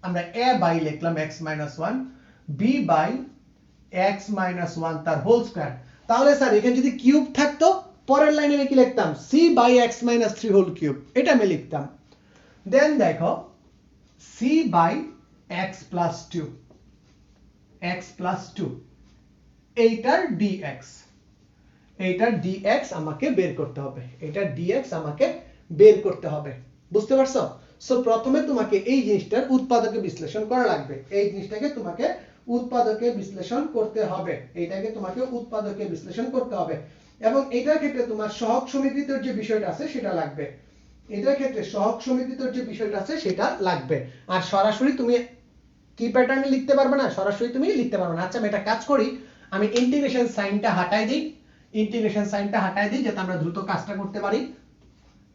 আমরা a বাই লিখলাম x - 1, b বাই x - 1 তার হোল স্কয়ার। তাহলে স্যার এখানে যদি কিউব থাকতো পরের লাইনে আমি কি লিখতাম? c by x - 3 whole cube, এটা আমি লিখতাম। দেন দেখো c বাই x + 2 এইটার dx আমাকে বের করতে হবে। বুঝতে পারছো? সো প্রথমে তোমাকে এই জিনিসটার উৎপাদকে বিশ্লেষণ করা লাগবে। এইটাকে তোমাকে উৎপাদকে বিশ্লেষণ করতে হবে। এবং এটার ক্ষেত্রে তোমার সহগ সমীকৃতর যে বিষয়টা আছে সেটা লাগবে। আর সরাসরি তুমি কি প্যাটার্নে লিখতে পারবে না? আচ্ছা আমি একটা কাজ করি, আমি ইন্টিগ্রেশন সাইনটা হাটাই দিই যাতে আমরা দ্রুত কাজটা করতে পারি।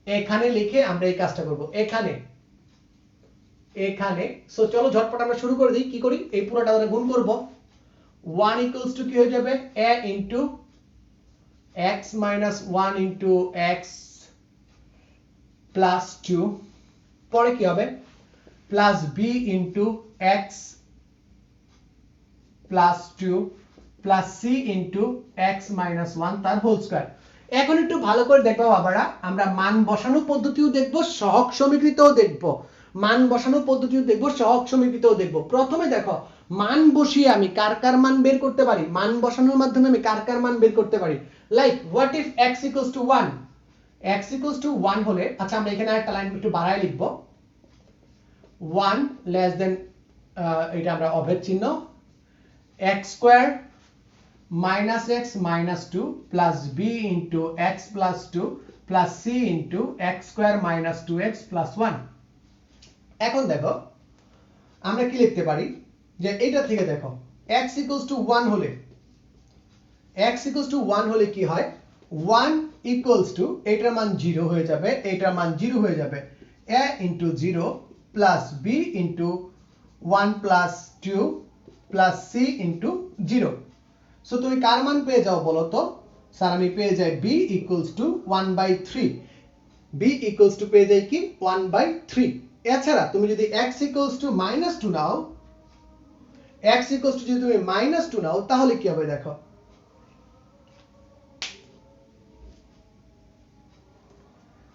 এখানে লিখে আমরা এই কাজটা করব এখানে এখানে। সো চলো ঝটপট আমরা শুরু করে দিই। কি করি, এই পুরোটা আমরা গুণ করব। 1 ইকুয়ালস টু কি হয়ে যাবে a into x minus 1 into x plus 2, পরে কি হবে plus b into x plus 2 plus c into x minus 1 তার হোল স্কয়ার। এখন একটু ভালো করে দেখো বাবারা, আমরা মান বসানো পদ্ধতিও দেখব, সহগ সমীকৃতও দেখব। মান বসানো পদ্ধতিও দেখব, সহগ সমীকৃতও দেখব। প্রথমে দেখো মান বসিয়ে আমি কার কার মান বের করতে পারি, মান বসানোর মাধ্যমে আমি কার কার মান বের করতে পারি। Like what if x equals to 1, x equals to 1 হলে, আচ্ছা আমরা এখানে একটা লাইন একটু বাড়ায় লিখব, 1 লেস দেন, এটা আমরা অভেদ চিহ্ন, x square minus x minus 2 plus b into x plus 2 plus c into x square minus 2x plus 1। এখন দেখো আমরা কি লিখতে পারি, যে এটা থেকে দেখো x equals to 1 হলে, x equals to 1 হলে কি হয়, 1 equals to এটার মান 0 হয়ে যাবে, এটার মান 0 হয়ে যাবে, a into 0 plus b into 1 plus 2 plus c into 0। So তুমি কার মান পেয়ে যাও বলো তো, স্যার আমি পেয়ে যাই b equals to 1/3, b equals to পেয়ে যাই কি 1/3। এছাড়া তুমি যদি x equals to -2 now, x equals to যদি তুমি -2 নাও তাহলে কি হবে দেখো,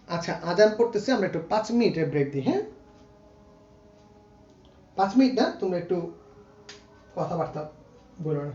আচ্ছা আজান পড়তেছে, আমরা একটু 5 মিনিটের ব্রেক দিই। হ্যাঁ 5 মিনিট না, তোমরা একটু কথাবার্তা বলো না।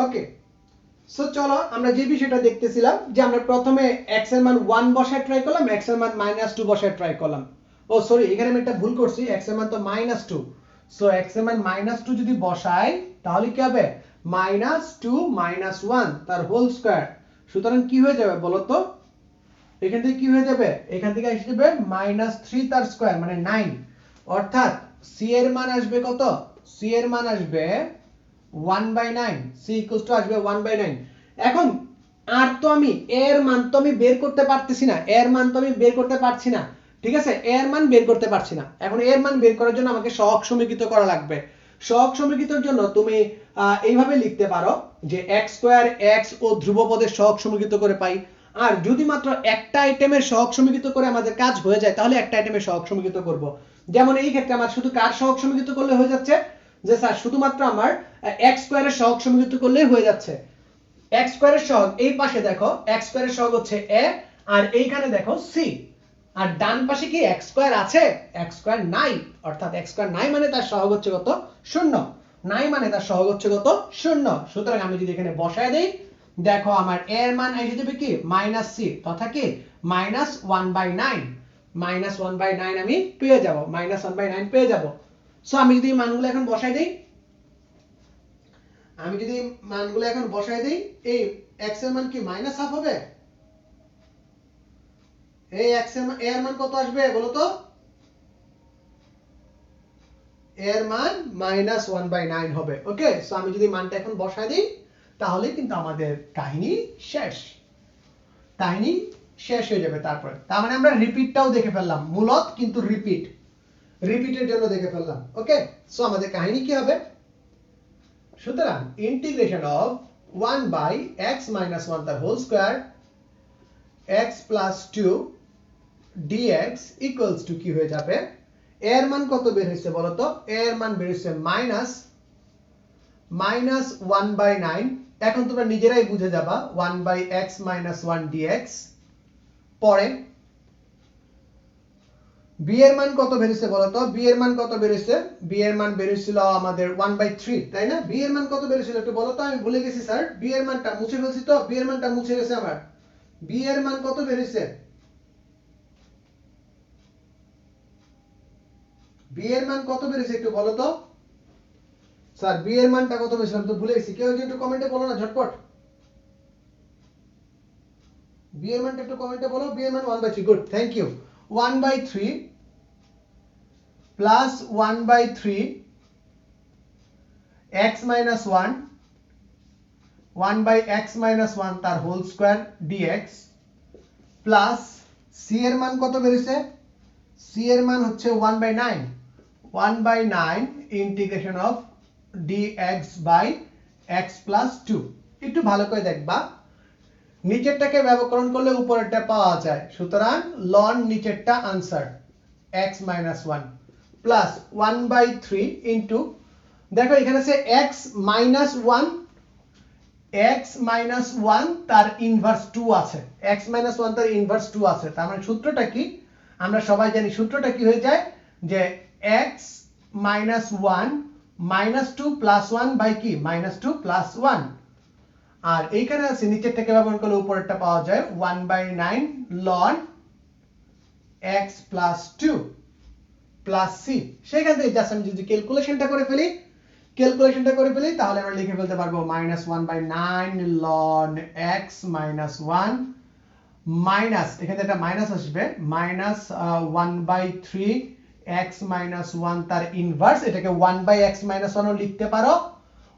ওকে, সো চলো আমরা যে বিষয়টা দেখতেছিলাম, যে আমরা প্রথমে x এর মান 1 বসায় ট্রাই করলাম, x এর মান -2 বসায় ট্রাই করলাম। ও সরি, এখানে আমি একটা ভুল করছি, x এর মান তো -2, সো x এর মান -2 যদি বসাই তাহলে কি হবে, -2 -1 তার হোল স্কয়ার। সুতরাং কি হয়ে যাবে বলো তো, এখান থেকে কি হয়ে যাবে, এখান থেকে এসে যাবে -3 তার স্কয়ার মানে 9, অর্থাৎ c এর মান আসবে কত, c এর মান আসবে 1/9, c আসবে 1/9। এখন আর তো আমি এর মান তো আমি বের করতে পারতেছি না, এর মান তো আমি বের করতে পারছি না, ঠিক আছে, এর মান বের করতে পারছি না। এখন এর মান বের করার জন্য আমাকে সহগ সমীকৃত করা লাগবে। সহগ সমীকৃতর জন্য তুমি এইভাবে লিখতে পারো যে x স্কয়ার x ও ধ্রুবপদের সহগ সমীকৃত করে পাই। আর যদি মাত্র একটা আইটেমের সহগ সমীকৃত করে আমাদের কাজ হয়ে যায় তাহলে একটা আইটেমের সহগ সমীকৃত করব। যেমন এই ক্ষেত্রে আমার শুধু কার সহগ সমীকৃত করলে হয়ে যাচ্ছে, যে স্যার শুধুমাত্র আমার x স্কয়ারের সহগ সমীকৃত করলেই হয়ে যাচ্ছে। x স্কয়ারের সহগ এই পাশে দেখো, x স্কয়ারের সহগ হচ্ছে a, আর এইখানে দেখো c, আর ডান পাশে কি x স্কয়ার আছে, x স্কয়ার নাই, অর্থাৎ x স্কয়ার নাই মানে তার সহগ হচ্ছে কত, 0, নাই মানে তার সহগ হচ্ছে কত, 0। সুতরাং আমি যদি এখানে বসায় দেই, দেখো আমার a এর মান এসে যাবে কি -c, তথা কি -1/9, -1/9 আমি পেয়ে যাব, -1/9 পেয়ে যাব। সো আমি যদি মানগুলো এখন বসায় দেই, আমি যদি মানগুলো এখন বসায় দেই, এই x এর মান কি -1/2 হবে, এই x এর মান কত আসবে বলো তো, এর মান -1/9 হবে। ওকে, সো আমি যদি মানটা এখন বসায় দিই তাহলে কিন্তু আমাদের কাহিনী শেষ, কাহিনী শেষ হয়ে যাবে। তারপরে তার মানে আমরা রিপিটটাও দেখে ফেললাম, মূলত কিন্তু রিপিটের জন্য দেখে ফেললাম। ওকে, সো আমাদের কাহিনী কি হবে, সুতরাং ইন্টিগ্রেশন অফ 1/x - 1 তার whole square x + 2 dx equals to কি হয়ে যাবে, এর মান কত বের হইছে বলো তো, এর মান বের হইছে -1/9। এখন তোমরা নিজেরাই বুঝে যাবা 1/x - 1 dx। পরে b এর মান কত বের হইছে বলো তো, b এর মান কত বের হইছে, b এর মান বের হইছিল আমাদের 1/3, তাই না, b এর মান কত বের হইছিল একটু বলো তো, আমি ভুলে গেছি স্যার, b এর মানটা মুছে ফেলছি তো, b এর মানটা মুছে গেছে আমার, b এর মান কত বের হইছে, b এর মান কত বের হইছে একটু বলো তো স্যার, b এর মানটা কত বের হইছে, আমি তো ভুলে গেছি, কেউ একটু কমেন্টে বলো না ঝটপট, b এর মানটা একটু কমেন্টে বলো, b এর মান 1/3, good, thank you, 1/3 plus 1/3 x - 1 1/x - 1 তার whole square dx plus c এর মান কত বের হইছে, c এর মান হচ্ছে 1/9, 1/9 integration of dx by x + 2। একটু ভালো করে দেখবা, নিচেরটাকে ব্যবকরণ করলে উপরেরটা পাওয়া যায়, সুতরাং ln নিচেরটা आंसर x - 1 প্লাস 1/3 ইনটু, দেখো এখানে আছে x - 1, x - 1 তার ইনভার্স 2 আছে, x - 1 তার ইনভার্স 2 আছে, তার মানে সূত্রটা কি, আমরা সবাই জানি সূত্রটা কি হয়ে যায়, যে x - 1 -2 + 1 বাই কি -2 + 1, আর এইখানে আছে নিচেরটাকে ব্যবহার করলে উপরেরটা পাওয়া যায় 1/9 ln x + 2 প্লাস c। সেখান থেকে জাস্ট আমি যদি ক্যালকুলেশনটা করে ফেলি তাহলে আমরা লিখে ফেলতে পারবো -1/9 ln x - 1 মাইনাস, এখানে একটা মাইনাস আসবে, -1/3 x - 1 তার ইনভার্স, এটাকে 1/x - 1 ও লিখতে পারো,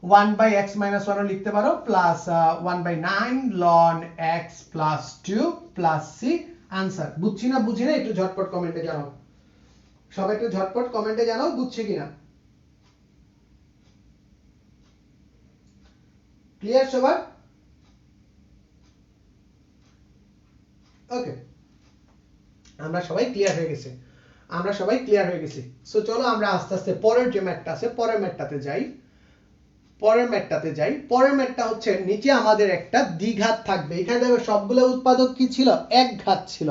1/x - 1 ও লিখতে পারো, plus 1/9 ln x + 2 plus c answer. বুঝছি না বুঝি না একটু ঝটপট কমেন্টে জানাও, সবাই একটু ঝটপট কমেন্টে জানাও বুঝছে কিনা, ক্লিয়ার সবার? ওকে, আমরা সবাই ক্লিয়ার হয়ে গেছি, সো চলো আমরা আস্তে আস্তে পরের যে ম্যাথটা আছে পরের ম্যাথটাতে যাই। পরের ম্যাথটা হচ্ছে নিচে আমাদের একটা দ্বিঘাত থাকবে, এখানে দেখো সবগুলো উৎপাদক কি ছিল, এক ঘাত ছিল,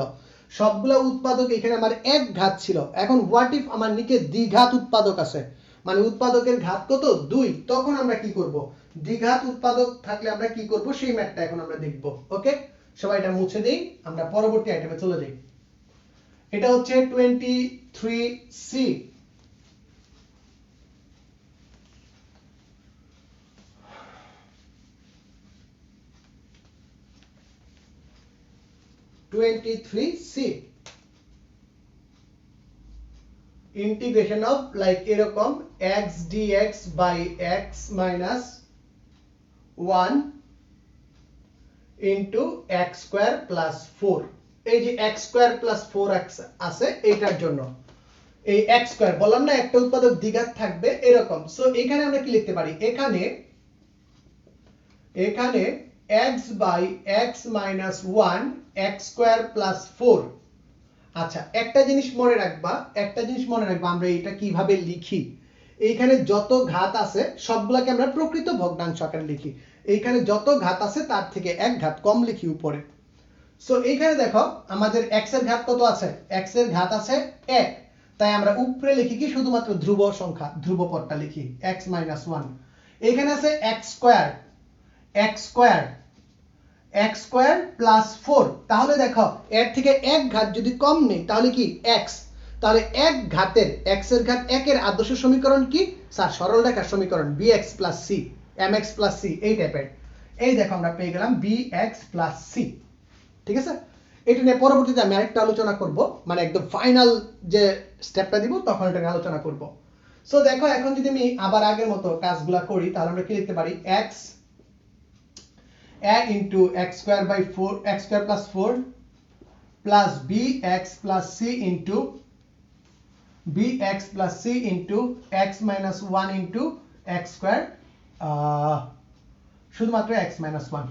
সবগুলো উৎপাদক এখানে আমার এক ঘাত ছিল। এখন হোয়াট ইফ আমার নিচে দ্বিঘাত উৎপাদক আছে, মানে উৎপাদকের ঘাত কত 2, তখন আমরা কি করব, দ্বিঘাত উৎপাদক থাকলে আমরা কি করব সেই ম্যাথটা এখন আমরা দেখব। ওকে, সবাই এটা মুছে দেই, আমরা পরবর্তী আইটেমে চলে যাই। এটা হচ্ছে 23c। ইন্টিগ্রেশন অফ লাইক এরকম x dx by x minus 1 into x square plus 4। এই যে x স্কয়ার প্লাস 4x আছে এটার জন্য এই x স্কয়ার বললাম না একটা উৎপাদক দ্বিঘাত থাকবে এরকম। সো এখানে আমরা কি লিখতে পারি, এখানে x by x minus 1 x square plus 4। আচ্ছা একটা জিনিস মনে রাখবা আমরা এটা কিভাবে লিখি। এইখানে যত ঘাত আছে সবগুলোকে আমরা প্রকৃত ভগ্নাংশ আকারে লিখি। এইখানে যত ঘাত আছে তার থেকে এক ঘাত কম লিখি উপরে। সো এইখানে দেখো আমাদের x এর ঘাত কত আছে, x এর ঘাত আছে 1, তাই আমরা উপরে লিখি কি শুধুমাত্র ধ্রুব সংখ্যা, ধ্রুব পদটা লিখি x - 1। এখানে আছে x স্কয়ার প্লাস 4। তাহলে দেখো এর থেকে এক ঘাত যদি কম নেই তাহলে কি x, তাহলে এক ঘাতের x এর ঘাত 1 এর আদর্শ সমীকরণ কি স্যার, সরল রেখার সমীকরণ bx + c mx + c এই টাইপের। এই দেখো আমরা পেয়ে গেলাম bx + c। ঠিক আছে, এটা নিয়ে পরবর্তীতে আমি আরেকটা আলোচনা করব, মানে একদম ফাইনাল যে স্টেপটা দিব তখন এটা নিয়ে আলোচনা করব। সো দেখো এখন যদি আমি আবার আগের মতো কাজগুলো করি তাহলে আমরা কি লিখতে পারি, x a into x square by 4 x square plus 4 plus bx plus c into x minus 1 into x square শুধুমাত্র x minus 1।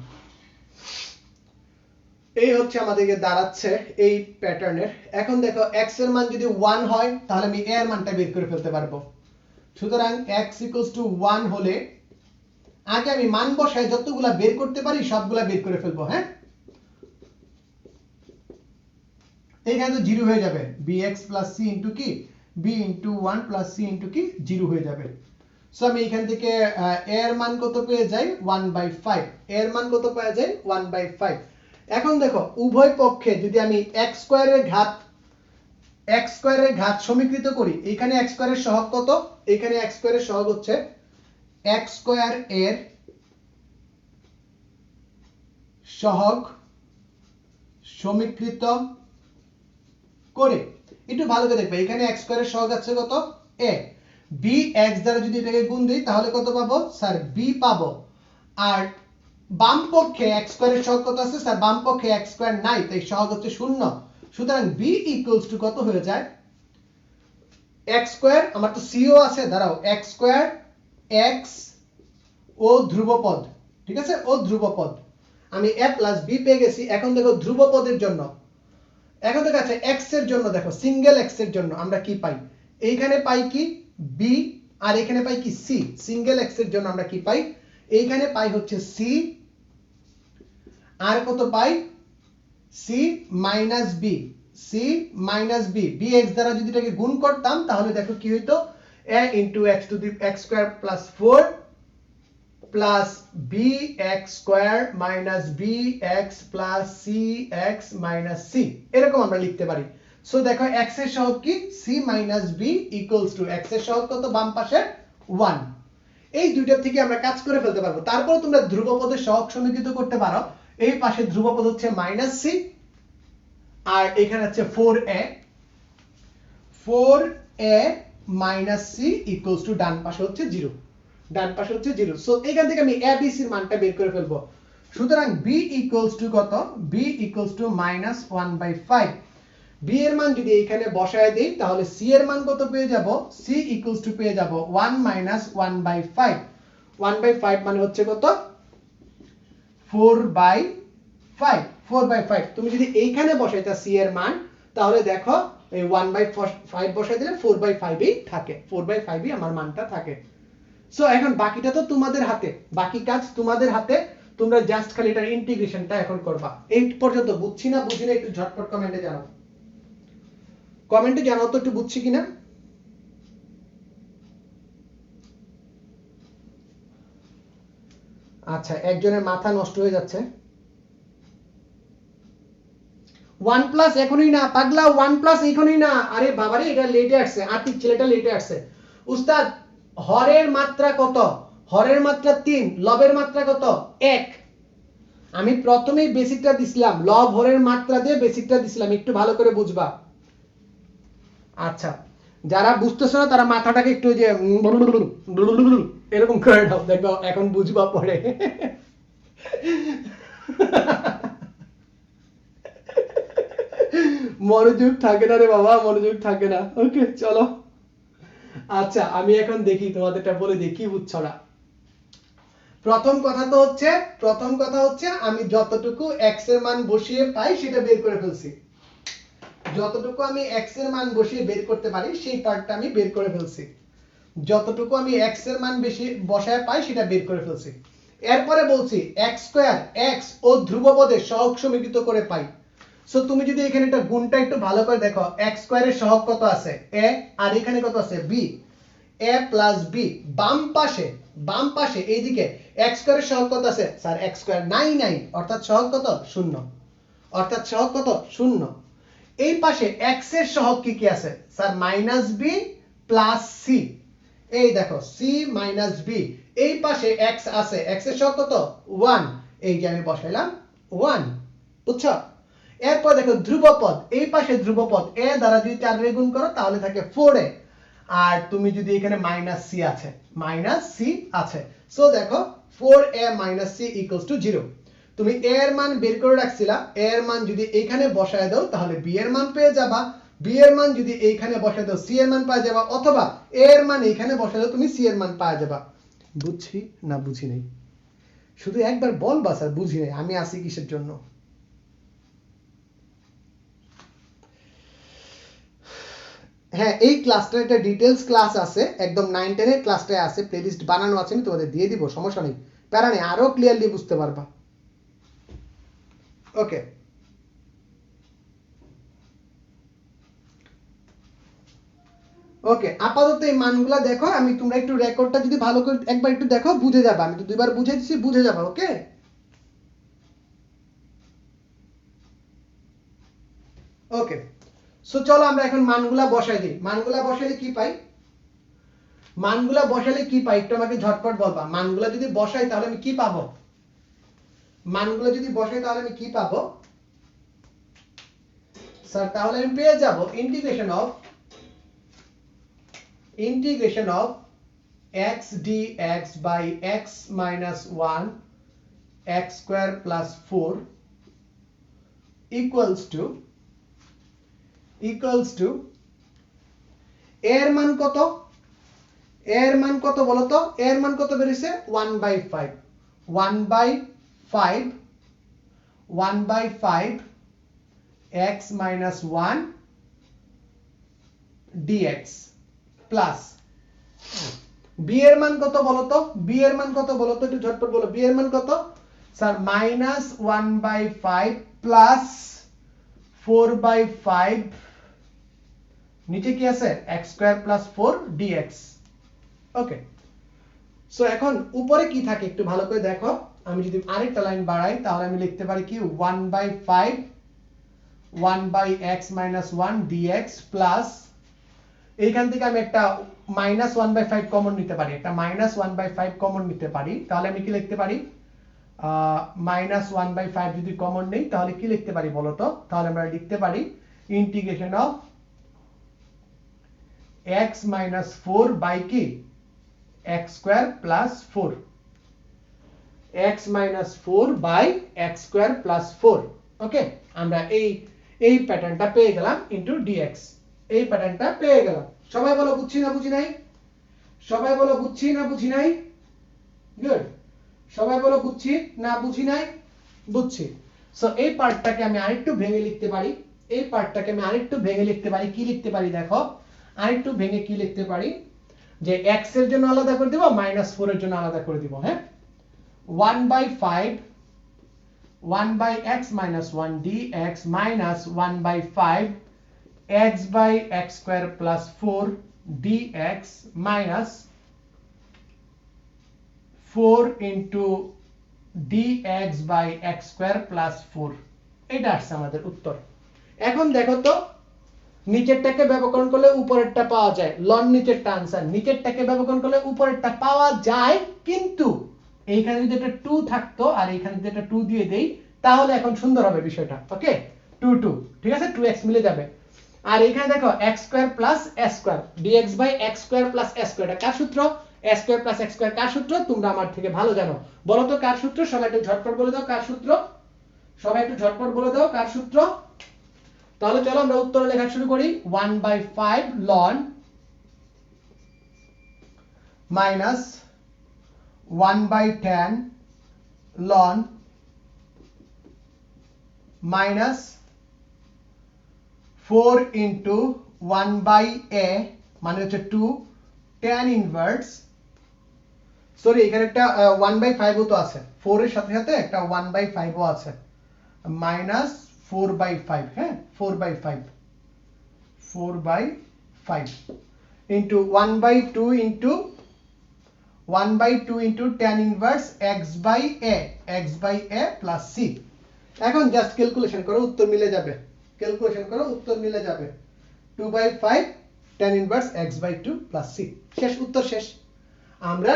এই হচ্ছে আমাদেরকে দাঁড়াচ্ছে এই প্যাটার্নের। এখন দেখো x এর মান যদি 1 হয় তাহলে আমি a এর মানটা বের করে ফেলতে পারবো। সুতরাং x = 1 হলে আগে আমি মান বসায় যতগুলা বের করতে পারি সবগুলা বের করে ফেলবো। হ্যাঁ, এখানে তো 0 হয়ে যাবে, bx + c ইনটু কি b * 1 + c ইনটু কি 0 হয়ে যাবে। সো আমি এখান থেকে a এর মান কত পেয়ে যাই 1/5, এর মান কত পেয়ে যাই 1/5। এখন দেখো উভয় পক্ষে যদি আমি x স্কয়ারের ঘাত সমীকৃত করি, এখানে x স্কয়ারের সহগ কত, এখানে x স্কয়ারের সহগ হচ্ছে x স্কয়ার এর সহগ সমীকৃত করে, একটু ভালো করে দেখবে এখানে x স্কয়ারের সহগ আছে কত a, bx দ্বারা যদি এটাকে গুণ দেই তাহলে কত পাবো স্যার b পাবো। আর বাম পক্ষে x স্কয়ারের সহগ কত আছে স্যার, বাম পক্ষে x স্কয়ার নাই তাই সহগ হচ্ছে 0। সুতরাং b = কত হয়ে যায়, x স্কয়ার, আমার তো c ও আছে, দাঁড়াও x স্কয়ার x ও ধ্রুবপদ, ঠিক আছে, ও ধ্রুবপদ আমি a + b পেয়ে গেছি। এখন দেখো ধ্রুবপদের জন্য, এখন দেখো আচ্ছা x এর জন্য দেখো সিঙ্গেল x এর জন্য আমরা কি পাই, এইখানে পাই কি b আর এখানে পাই কি c। সিঙ্গেল x এর জন্য আমরা কি পাই, এইখানে পাই হচ্ছে c আর কত পাই c - b, c - b, bx দ্বারা যদি এটাকে গুণ করতাম তাহলে দেখো কি হইতো a * x square plus 4 plus bx square minus bx plus cx minus c, এরকম আমরা লিখতে পারি। সো দেখো x এর সহগ কি c - b equals to x এর সহগ কত বাম পাশে 1। এই দুইটার থেকে আমরা কাজ করে ফেলতে পারবো। তারপর তোমরা ধ্রুবপদের সহগ সমীকৃত করতে পারো। এই পাশে ধ্রুবপদ হচ্ছে -c আর এখানে হচ্ছে 4a minus c equals to ডান পাশে হচ্ছে 0, ডান পাশে হচ্ছে 0। সো এখান থেকে আমি a b c এর মানটা বের করে ফেলবো। সুতরাং b equals to কত, b equals to -1/5। b এর মান যদি এখানে বসায় দেই তাহলে c এর মান কত পেয়ে যাব, c equals to পেয়ে যাব 1 - 1/5। 1/5 মানে হচ্ছে কত 4/5, 4/5। তুমি যদি এইখানে বসাইতা c এর মান তাহলে দেখো এই 1/5 বসাই দিলে 4/5 ই থাকে, 4/5 ই আমার মানটা থাকে। সো এখন বাকিটা তো তোমাদের হাতে, বাকি কাজ তোমাদের হাতে, তোমরা জাস্ট খালি এটার ইন্টিগ্রেশনটা এখন করবা। এই পর্যন্ত বুঝছি না বুঝি না একটু ঝটপট কমেন্টে জানাও, কমেন্টে জানাও তো একটু বুঝছি কিনা। আচ্ছা একজনের মাথা নষ্ট হয়ে যাচ্ছে, ওয়ান প্লাস এখনই না পাগলা, ওয়ান প্লাস এখনই না, আরে বাবারে এটা লেটে আসছে, আর্টিক ছেলেটা লেটে আসছে। উস্তাদ হরের মাত্রা কত? হরের মাত্রা 3, লবের মাত্রা কত? 1। আমি প্রথমেই বেসিকটা দিছিলাম, লব হরের মাত্রা দিয়ে বেসিকটা দিছিলাম, একটু ভালো করে বুঝবা। আচ্ছা যারা বুঝতেছ না তারা মাথাটাকে একটু যে এরকম করে দাও, দেখো এখন বুঝবা পরে। মনোযোগ থাকে না রে বাবা, মনোযোগ থাকে না। ওকে চলো, আচ্ছা আমি এখন দেখি তোমাদেরটা বলে দিই কি বুঝছো না। প্রথম কথা হচ্ছে আমি যতটুকু x এর মান বসিয়ে পাই সেটা বের করে ফেলছি। যতটুকু আমি x এর মান বসিয়ে বের করতে পারি সেই পার্টটা আমি বের করে ফেলছি। যতটুকু আমি x এর মান বেশি বসায় পাই সেটা বের করে ফেলছি। এরপরে বলছি x স্কয়ার x ও ধ্রুবপদে সহগ সমীকৃত করে পাই। সো তুমি যদি এখানে একটা গুণটা একটু ভালো করে দেখো, x স্কয়ারের সহগ কত আছে? a, আর এখানে কত আছে? b। a প্লাস b, বাম পাশে এইদিকে x স্কয়ারের সহগ কত আছে? স্যার x স্কয়ার নাই, অর্থাৎ সহগ কত? 0। অর্থাৎ সহগ কত? 0। এই পাশে x এর সহগ কি কি আছে? Sir minus b plus c। এই দেখো c মাইনাস b, এই পাশে x আছে, x এর সহগ কত? 1। এই যে আমি বসাইলাম 1, বুঝছো? এরপর দেখো ধ্রুবপদ, এই পাশে ধ্রুবপদ a দ্বারা যদি 4 রে গুণ করো তাহলে থাকে 4a। আর তুমি যদি এখানে মাইনাস c আছে, সো দেখো 4a minus c equals to 0। তুমি a এর মান বের করে রাখছিলা, a এর মান যদি এখানে বসায় দাও তাহলে b এর মান পেয়ে যাবা, b এর মান যদি এইখানে বসায় দাও c এর মান পেয়ে যাবা, অথবা a এর মান এইখানে বসায় দাও তুমি c এর মান পেয়ে যাবা। বুঝছি না বুঝি নাই? শুধু একবার বলবা স্যার বুঝি নাই, আমি আসি কিসের জন্য। হ্যাঁ এই ক্লাসটা একটা ডিটেইলস ক্লাস আছে, একদম 9 10 এর ক্লাসটায় আছে, প্লেলিস্ট বানানো আছে, আমি তোমাদের দিয়ে দিব, সমস্যা নেই, প্যারা নেই, আরো ক্লিয়ারলি বুঝতে পারবা। ওকে ওকে আপাতত এই মানগুলা দেখো, আমি তোমরা একটু রেকর্ডটা যদি ভালো করে একবার একটু দেখো বুঝে যাবে, আমি তো দুইবার বুঝিয়ে দিছি, বুঝে যাবে। ওকে ওকে সো চলো আমরা এখন মানগুলা বসাই দিই। মানগুলা বসাইলে কি পাই? মানগুলা বসালে কি পাই একটু আমাকে ঝটপট বলবা। মানগুলা যদি বসাই তাহলে আমি কি পাবো? মানগুলা যদি বসাই তাহলে আমি কি পাবো? স্যার তাহলে আমি পেয়ে যাব integration of x dx by x minus 1 x square plus 4 equals to এর মান কত? এর মান কত বলো তো? এর মান কত বেরিয়েছে? 1/5 1/5 x minus 1 dx plus b এর মান কত বলো তো? b এর মান কত বলো তো, একটু ঝটপট বলো, b এর মান কত? স্যার মাইনাস 1/5 প্লাস 4/5, নিচে কি আছে? x square plus 4 dx। Okay so এখন উপরে কি থাকে একটু ভালো করে দেখো, আমি যদি আরেকটা লাইন বাড়াই তাহলে আমি লিখতে পারি কি 1/5 1/x minus 1 dx প্লাস, এইখান থেকে আমি একটা মাইনাস 1/5 কমন নিতে পারি, একটা মাইনাস 1/5 কমন নিতে পারি, তাহলে আমি কি লিখতে পারি? মাইনাস 1/5 যদি কমন নেই তাহলে কি লিখতে পারি বলো তো? তাহলে আমরা লিখতে পারি integration of x minus 4 by কি x square plus 4, x minus 4 by x square plus 4। ওকে আমরা এই প্যাটার্নটা পেয়ে গেলাম ইনটু dx, এই প্যাটার্নটা পেয়ে গেলাম। সবাই বলো বুঝছি না বুঝি নাই? সবাই বলো বুঝছি না বুঝি নাই? গুড, সবাই বলো বুঝছি না বুঝি নাই? বুঝছি। সো এই পার্টটাকে আমি আরেকটু ভেঙে লিখতে পারি, এই পার্টটাকে আমি আরেকটু ভেঙে লিখতে পারি, কি লিখতে পারি দেখো, আরেকটু ভেঙে কি লিখতে পারি, যে x এর জন্য আলাদা করে দেব, -4 এর জন্য আলাদা করে দিব। হ্যাঁ 1/5 1/x minus 1 dx minus 1/5 x by x square plus 4 dx minus 4 into dx by x square plus 4, এটা আসছে আমাদের উত্তর। এখন দেখো তো নিচেরটাকে ব্যবকরণ করলে উপরেরটা পাওয়া যায়, লন নিচেরটা आंसर, নিচেরটাকে ব্যবকরণ করলে উপরেরটা পাওয়া যায়, কিন্তু এইখানে যদি একটা 2 থাকতো আর এইখানে যদি একটা 2 দিয়ে দেই তাহলে এখন সুন্দর হবে বিষয়টা। ওকে 2 2 ঠিক আছে, 2x মিলে যাবে। আর এখানে দেখো x² + s² dx/x² + s² এটা কার সূত্র? s² + x² কার সূত্র? তোমরা আমার থেকে ভালো জানো, বলো তো কার সূত্র? সবাই একটু ঝটপট বলে দাও কার সূত্র, সবাই একটু ঝটপট বলে দাও কার সূত্র। তাহলে চলো আমরা উত্তর লেখা শুরু করি। 1/5 ln minus 1/10 ln minus 4 into 1/a মানে হচ্ছে 2 tan inverse, সরি এখানে একটা 1/5 ও তো আছে, 4 এর সাথে সাথে একটা 1/5 ও আছে, minus 4/5, হ্যাঁ 4/5 into 1/2 into 1/2 into tan inverse x/a plus c। এখন জাস্ট ক্যালকুলেশন করো, উত্তর মিলে যাবে, ক্যালকুলেশন করো উত্তর মিলে যাবে, 2/5 tan inverse x/2 plus c। শেষ, উত্তর শেষ। আমরা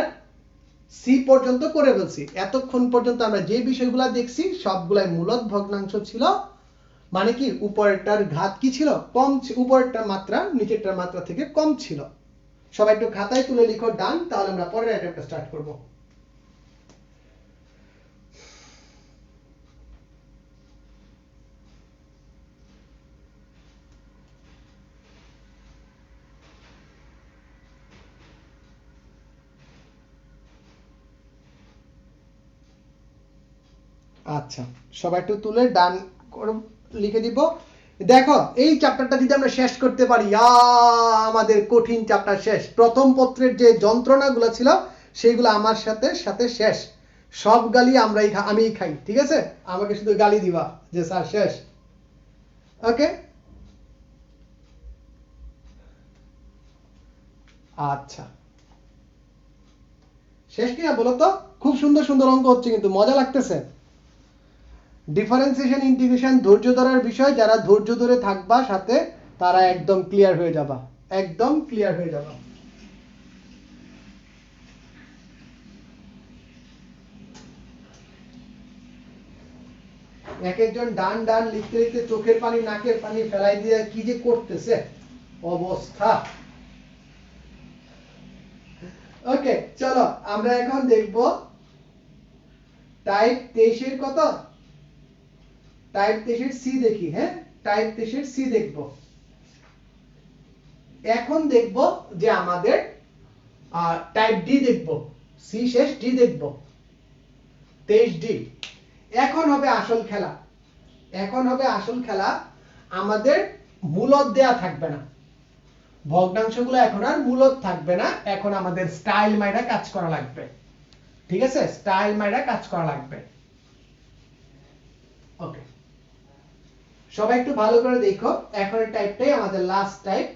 সি পর্যন্ত করে ফেলছি। এতক্ষণ পর্যন্ত আমরা যে বিষয়গুলো দেখছি সবগুলাই মূলদ ভগ্নাংশ ছিল, মানে কি উপরেরটার ঘাত কি ছিল? কম, উপরেরটার মাত্রা নিচেরটার মাত্রা থেকে কম ছিল। সবাই একটু খাতায় তুলে লিখো ডান, তাহলে আমরা পরের আইটেমটা স্টার্ট করব। আচ্ছা সবাই একটু তুলে ডান লিখে দিব। দেখো এই চ্যাপ্টারটা যদি আমরা শেষ করতে পারি, আমাদের কঠিন চ্যাপ্টার শেষ। প্রথম পত্রের যে যন্ত্রণাগুলো ছিল সেইগুলো আমার সাথে সাথে শেষ। সব গালি আমিই খাই, ঠিক আছে? আমাকে শুধু গালি দিবা যে স্যার শেষ। ওকে আচ্ছা শেষ কিনা বলো তো? খুব সুন্দর সুন্দর অঙ্ক হচ্ছে কিন্তু মজা লাগতেছে। ডিফারেন্সিয়েশন ইন্টিগ্রেশন ধৈর্য ধরার বিষয়, যারা ধৈর্য ধরে থাকবা সাথে তারা একদম ক্লিয়ার হয়ে যাবা, একদম ক্লিয়ার হয়ে যাবা। এক একজন ডান ডান লিখতে লিখতে চোখের পানি নাকের পানি ফেলাই দিয়ে কি যে করতেছে অবস্থা। ওকে চলো আমরা এখন দেখব টাইপ 23 এর কত, টাইপ 23 এর সি দেখি। হ্যাঁ টাইপ 23 এর সি দেখব। এখন দেখব যে আমাদের টাইপ ডি দেখব, সি শেষ ডি দেখব, 23 ডি। এখন হবে আসল খেলা, এখন হবে আসল খেলা। আমাদের মূলদ দেয়া থাকবে না, ভগ্নাংশগুলো এখন আর মূলদ থাকবে না, এখন আমাদের স্টাইল মাইরা কাজ করা লাগবে, ঠিক আছে? স্টাইল মাইরা কাজ করা লাগবে। ওকে সবাই একটু ভালো করে দেখো, এখন এই টাইপটাই আমাদের লাস্ট টাইপ।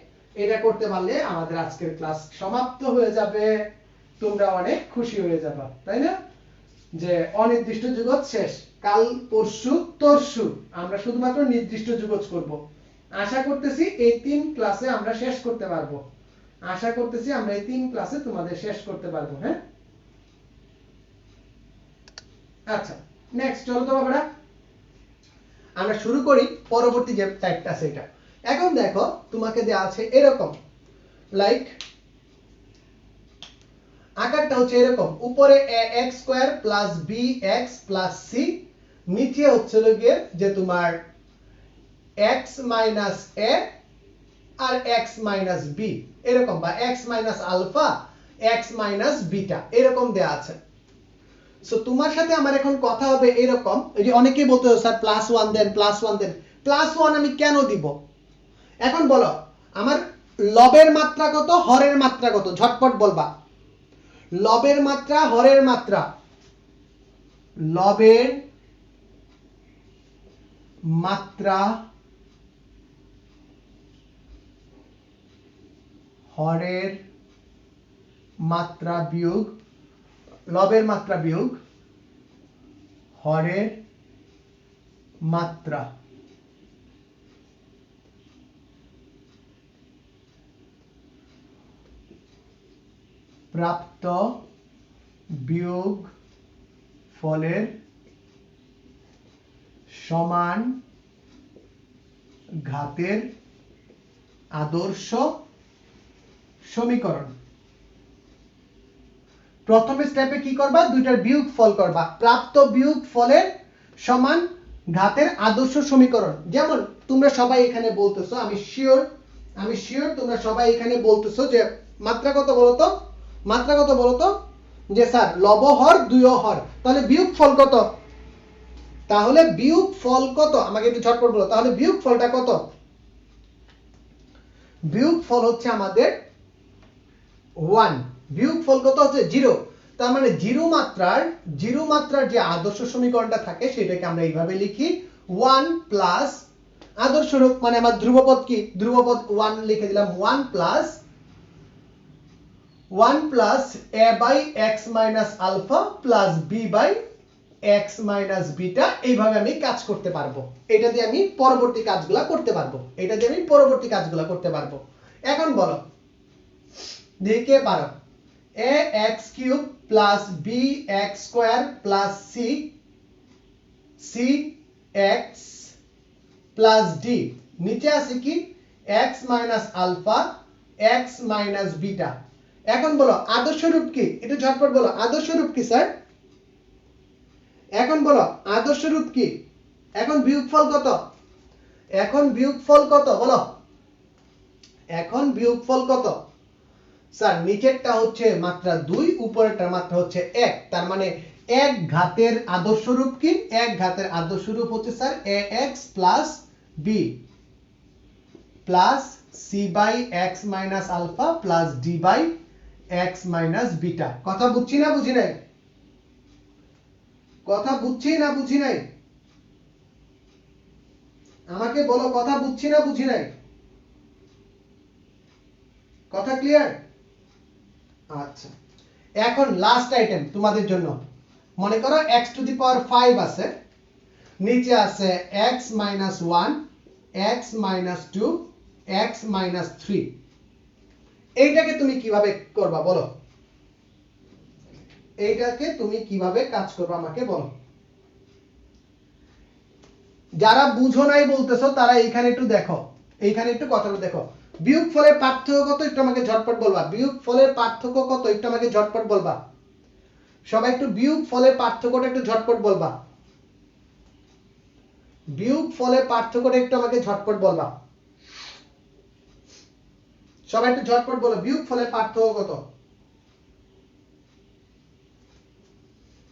এটা করতে পারলে আমাদের আজকের ক্লাস সমাপ্ত হয়ে যাবে, তোমরা অনেক খুশি হয়ে যাবে, তাই না? যে অনির্দিষ্ট যুগজ শেষ, কাল পরশু তরশু আমরা শুধুমাত্র নির্দিষ্ট যুগজ করব। আশা করতেছি এই 3 ক্লাসে আমরা শেষ করতে পারবো, আশা করতেছি আমরা এই 3 ক্লাসে তোমাদের শেষ করতে পারবো। হ্যাঁ আচ্ছা নেক্সট চলো তো বাবারা আমরা শুরু করি পরবর্তী যে টাইপটা সেটা। এখন দেখো তোমাকে দেয়া আছে এরকম, লাইক আকারটা হচ্ছে এরকম, উপরে ax² + bx + c, নিচে হচ্ছে গিয়ে যে তোমার x - a R x - b এরকম, বা x - আলফা x - বিটা এরকম দেয়া আছে। সো তোমার সাথে আমার এখন কথা হবে এরকম, এই যে অনেকেই বলতো স্যার +1 দেন, +1 দেন। +1 আমি কেন দিব? এখন বলো আমার লবের মাত্রা কত, হরের মাত্রা কত? ঝটপট বলবা। লবের মাত্রা, হরের মাত্রা, লবের মাত্রা হরের মাত্রা বিয়োগ, লবের মাত্রা বিয়োগ হরের মাত্রা। প্রাপ্ত বিয়োগ ফলের সমান ঘাতের আদর্শ সমীকরণ। প্রথম স্টেপে কি করবা, দুইটার বিয়োগফল করবা। প্রাপ্ত বিয়োগ ফলের সমান ঘাতের আদর্শ সমীকরণ। যেমন তোমরা সবাই এখানে বলতেছো, আমি শিওর তোমরা সবাই এখানে বলতেছো যে মাত্রা কত বলতো, মাত্রা কত বলতো, যে স্যার লব হর 2 হর, তাহলে বিয়োগফল কত, তাহলে বিয়োগফল কত আমাকে একটু ঝটপট বলো। তাহলে বিয়োগফলটা কত, বিয়োগফল হচ্ছে আমাদের 1, বিয়োগফল কত হচ্ছে 0। তার মানে জিরো মাত্রার যে আদর্শ সমীকরণটা থাকে সেটাকে আমরা এইভাবে লিখি 1 প্লাস আদর্শ রূপ মানে আমার ধ্রুবপদ কি, ধ্রুবপদ 1 লিখে দিলাম 1 plus a by x minus alpha plus b by x minus beta. এইভাবে আমি কাজ করতে পারবো, এটা দিয়ে আমি পরবর্তী কাজগুলা করতে পারবো, এখন বলো দেখে পারো ax cube plus bx square plus cx plus d, নিচে আছে কি x minus alpha x minus beta. এখন বলো আদর্শ রূপ কি, একটু ঝটপট বলো আদর্শ রূপ কি স্যার, এখন বলো আদর্শ রূপ কি, এখন বিয়োগফল কত, বলো এখন বিয়োগফল কত। স্যার নিচেরটা হচ্ছে মাত্রা 2, উপরেরটা মাত্রা হচ্ছে 1, তার মানে এক ঘাতের আদর্শ রূপ কি, এক ঘাতের আদর্শ রূপ হচ্ছে sir ax plus b plus c by x minus alpha plus d by x minus beta. কথা বুঝছি না বুঝি নাই, কথা বুঝছি না বুঝি নাই, আমাকে বলো কথা বুঝছি না বুঝি নাই, কথা ক্লিয়ার। আচ্ছা এখন লাস্ট আইটেম তোমাদের জন্য, মনে করো x টু দি পাওয়ার 5 আছে, নিচে আছে x minus 1 x minus 2 x minus 3, এইটাকে তুমি কিভাবে করবা বলো, এইটাকে তুমি কিভাবে কাজ করবা আমাকে বলো। যারা বুঝো নাই বলতেছো তারা এইখানে একটু দেখো, এইখানে একটু কথাটা দেখো। বিয়োগফলের পার্থক্য কত একটু আমাকে ঝটপট বলবা, বিয়োগফলের পার্থক্য কত একটু আমাকে ঝটপট বলবা, সবাই একটু বিয়োগফলের পার্থক্যটা একটু ঝটপট বলবা, বিয়োগফলের পার্থক্যটা একটু আমাকে ঝটপট বলবা, সবাই একটু ঝটপট বলো বিয়োগফলের পার্থক্য কত।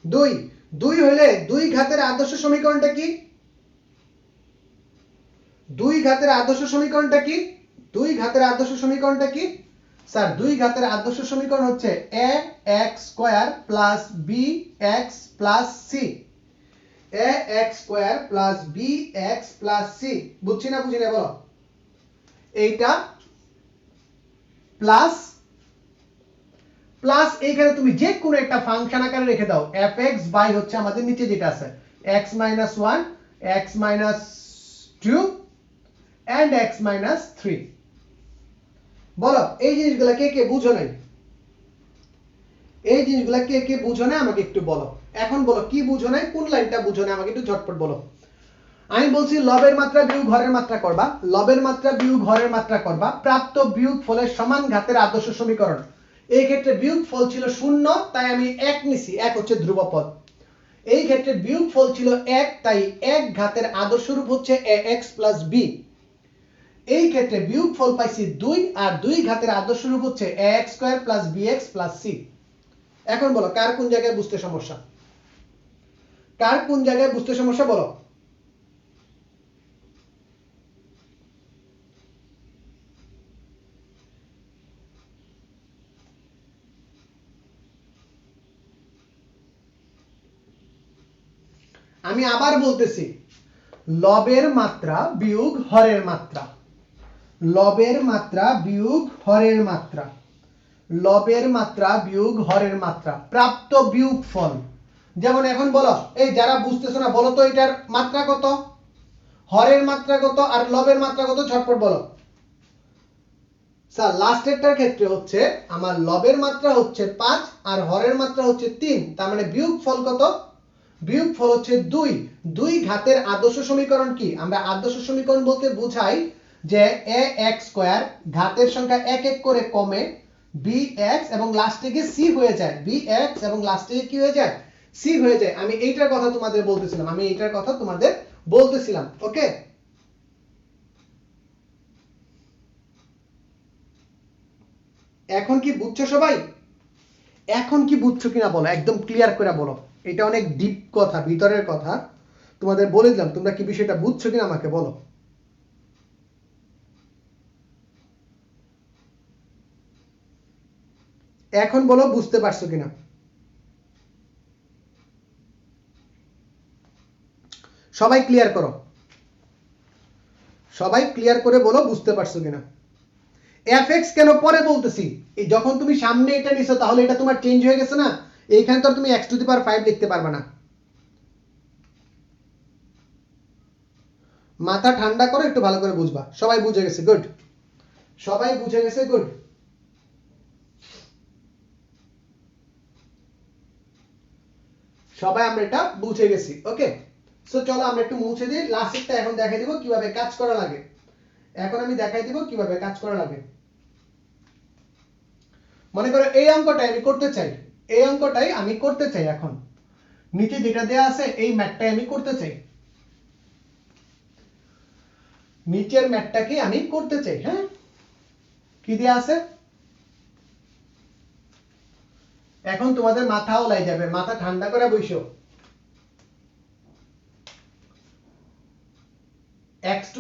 2 হলে 2 ঘাতের আদর্শ সমীকরণটা কি, 2 ঘাতের আদর্শ সমীকরণটা কি, 2 ঘাতের আদর্শ সমীকরণটা কি স্যার, 2 ঘাতের আদর্শ সমীকরণ হচ্ছে ax square plus bx plus c, ax square plus bx plus c। বুঝছি না বুঝি না বলো, এইটা প্লাস প্লাস এইখানে তুমি যে কোনো একটা ফাংশন আকারে রেখে দাও, fx বাই হচ্ছে আমাদের নিচে যেটা আছে x minus 1 x minus 2 and x minus 3। বলো এই জিনিসগুলো কে কে বুঝো নাই, এই জিনিসগুলো কে কে বুঝো না আমাকে একটু বলো। এখন বলো কি বুঝো নাই, কোন লাইনটা বুঝো না আমাকে একটু ঝটপট বলো। আমি বলছি লবের মাত্রা বিয়োগ হরের মাত্রা করবা, লবের মাত্রা বিয়োগ হরের মাত্রা করবা, প্রাপ্ত বিয়োগ ফলের সমান ঘাতের আদর্শ সমীকরণ। এই ক্ষেত্রে বিয়োগ ফল ছিল 0 তাই আমি 1 নিছি, 1 হচ্ছে ধ্রুবপদ। এই ক্ষেত্রে বিয়োগ ফল ছিল 1 তাই 1 ঘাতের আদর্শ রূপ হচ্ছে ax প্লাস b। এই ক্ষেত্রে বিয়োগফল পাইছি 2 আর 2 ঘাতের আদর্শ রূপ হচ্ছে ax square plus bx plus c। এখন বলো কার কোন জায়গায় বুঝতে সমস্যা, কার কোন জায়গায় বুঝতে সমস্যা বলো। আমি আবার বলতেছি লবের মাত্রা বিয়োগ হরের মাত্রা, লবের মাত্রা বিয়োগ হরের মাত্রা, লবের মাত্রা বিয়োগ হরের মাত্রা, প্রাপ্ত বিয়োগফল। যেমন এখন বলো এই যারা বুঝতেছো না বলো তো এটার মাত্রা কত, হরের মাত্রা কত আর লবের মাত্রা কত ঝটপট বলো। স্যার লাস্টেরটার ক্ষেত্রে হচ্ছে আমার লবের মাত্রা হচ্ছে 5 আর হরের মাত্রা হচ্ছে 3, তার মানে বিয়োগফল কত? বিয়োগফল হচ্ছে 2। 2 ঘাতের আদর্শ সমীকরণ কি? আমরা আদর্শ সমীকরণ বলতে বোঝাই যে ax স্কয়ার ঘাতের সংখ্যা এক এক করে কমে bx এবং লাস্টে গিয়ে c হয়ে যায়, bx এবং লাস্টে কি হয়ে যায়? c হয়ে যায়। আমি এইটার কথা তোমাদের বলতেছিলাম, ওকে? এখন কি বুঝছো সবাই? এখন কি বুঝছো কিনা বলো, একদম ক্লিয়ার করে বলো। এটা অনেক ডিপ কথা, ভিতরের কথা, তোমাদের বলে দিলাম। তোমরা কি বিষয়টা বুঝছো কিনা আমাকে বলো। এখন বলো বুঝতে পারছো কিনা। সবাই ক্লিয়ার করো, সবাই ক্লিয়ার করে বলো বুঝতে পারছো কিনা। fx কেন পরে বলতেছি? এই যখন তুমি সামনে এটা নিছো তাহলে এটা তোমার চেঞ্জ হয়ে গেছে না, এইখানে তো তুমি x⁵ লিখতে পারবে না। মাথা ঠান্ডা করো, একটু ভালো করে বুঝবা। সবাই বুঝে গেছে, গুড। সবাই বুঝে গেছে, গুড। সবাই আমরা এটা বুঝে গেছি, ওকে? সো চলো আমরা একটু মুছে দিই, লাস্টেরটা এখন দেখাই দিব কিভাবে কাজ করা লাগে। এখন আমি দেখাই দিব কিভাবে কাজ করা লাগে। মনে করো এই অঙ্কটাই আমি করতে চাই, এই অঙ্কটাই আমি করতে চাই। এখন নিচে যেটা দেয়া আছে এই ম্যাথটাই আমি করতে চাই, নিচের ম্যাথটাকে আমি করতে চাই। হ্যাঁ, কি দেয়া আছে? এখন তোমাদের মাথা ওলাই যাবে, মাথা ঠান্ডা করে বসো। x⁵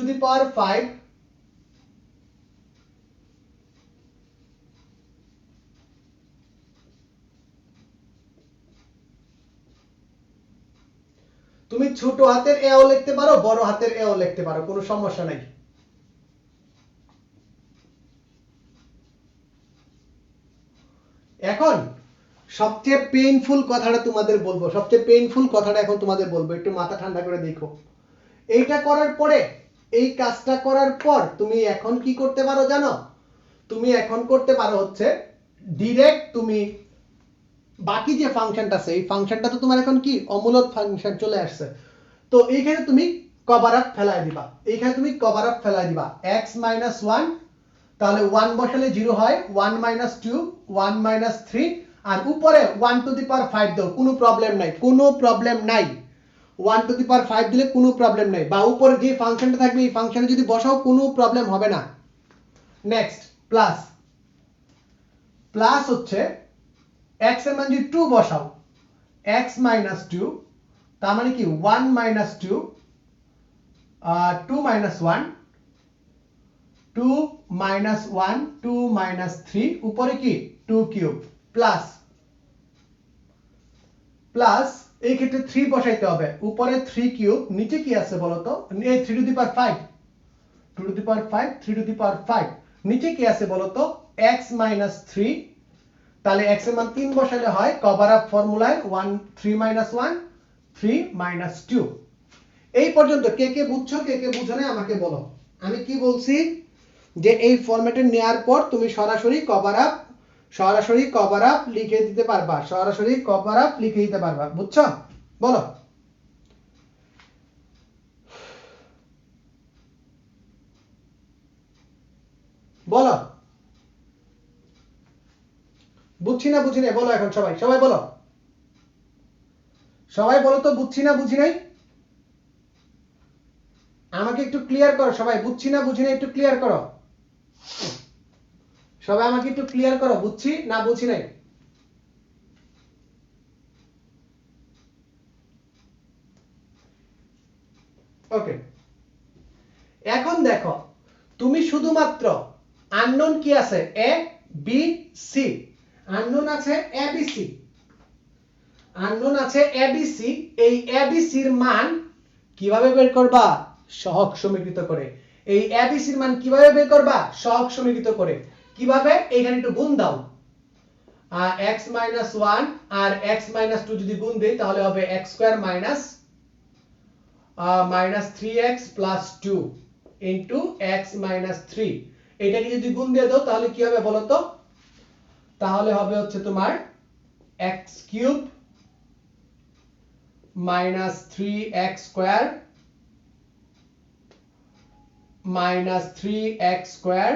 তুমি ছোট হাতের এ ও লিখতে পারো, বড় হাতের এ ও লিখতে পারো, কোনো সমস্যা নাই। এখন সবচেয়ে পেইনফুল কথাটা তোমাদের বলবো, সবচেয়ে পেইনফুল কথাটা এখন তোমাদের বলবো, একটু মাথা ঠান্ডা করে দেখো। এইটা করার পরে, এই কাজটা করার পর তুমি এখন কি করতে পারো জানো? তুমি এখন করতে পারো হচ্ছে ডিরেক্ট তুমি বাকি যে ফাংশনটা আছে, এই ফাংশনটা তো তোমার এখন কি অমূলদ ফাংশন চলে আসছে, তো এইখানে তুমি কভার আপ ফেলাই দিবা, এইখানে তুমি কভার আপ ফেলাই দিবা x - 1, তাহলে 1 বসালে 0 হয়, 1 - 2, 1 - 3, আর উপরে 1⁵ দাও, কোনো প্রবলেম নাই, কোনো প্রবলেম নাই। 1⁵ দিলে কোনো প্রবলেম নাই, বা উপরে যে ফাংশনটা থাকবে এই ফাংশনে যদি বসাও কোনো প্রবলেম হবে না। নেক্সট প্লাস, প্লাস হচ্ছে x এর মান যদি 2 বসাও, x - 2, তার মানে কি 1 - 2, 2 - 1, 2 - 1, 2 - 3, উপরে কি 2 কিউব, প্লাস প্লাস এই ক্ষেত্রে 3 বসাইতে হবে, উপরে 3 কিউব, নিচে কি আছে বলতো? এই 3⁵, 2⁵, 3⁵, নিচে কি আছে বলতো? x - 3, তাহলে x এর মান 3 বসাইলে হয় কভার আপ ফর্মুলায় 3 - 1, 3 - 2। এই পর্যন্ত কে কে বুঝছো, কে কে বুঝো না আমাকে বলো। আমি কি বলছি যে এই ফরম্যাটে নেয়ার পর তুমি সরাসরি কভার আপ লিখে দিতে পারবা, সরাসরি কভার আপ লিখে দিতে পারবা, বুঝছো? বলো। বলো বুঝছি না বুঝি নাই, বলো এখন সবাই, সবাই বলো, সবাই বলো তো বুঝছি না বুঝি নাই। আমাকে একটু ক্লিয়ার করো সবাই, বুঝছি না বুঝি নাই একটু ক্লিয়ার করো সবাই, আমাকে একটু ক্লিয়ার করো, বুঝছি না বুঝি নাই। ওকে, এখন দেখো তুমি শুধুমাত্র আননোন কি আছে? এ বি সি, আননোন আছে এ বি সি, আননোন আছে এ বি সি। এই এ বি সির মান কিভাবে বের করবা? সহগ সমীকৃত করে। এই এ বি সির মান কিভাবে বের করবা? সহগ সমীকৃত করে। কিভাবে? এখানে একটু গুণ দাও, x - 1 আর x - 2 যদি গুণ দেই তাহলে হবে x² - 3x + 2 x - 3, এটাকে যদি গুণ দিয়ে দাও তাহলে কি হবে বলো তো? তাহলে হবে হচ্ছে তোমার x cube minus 3x square minus 3x square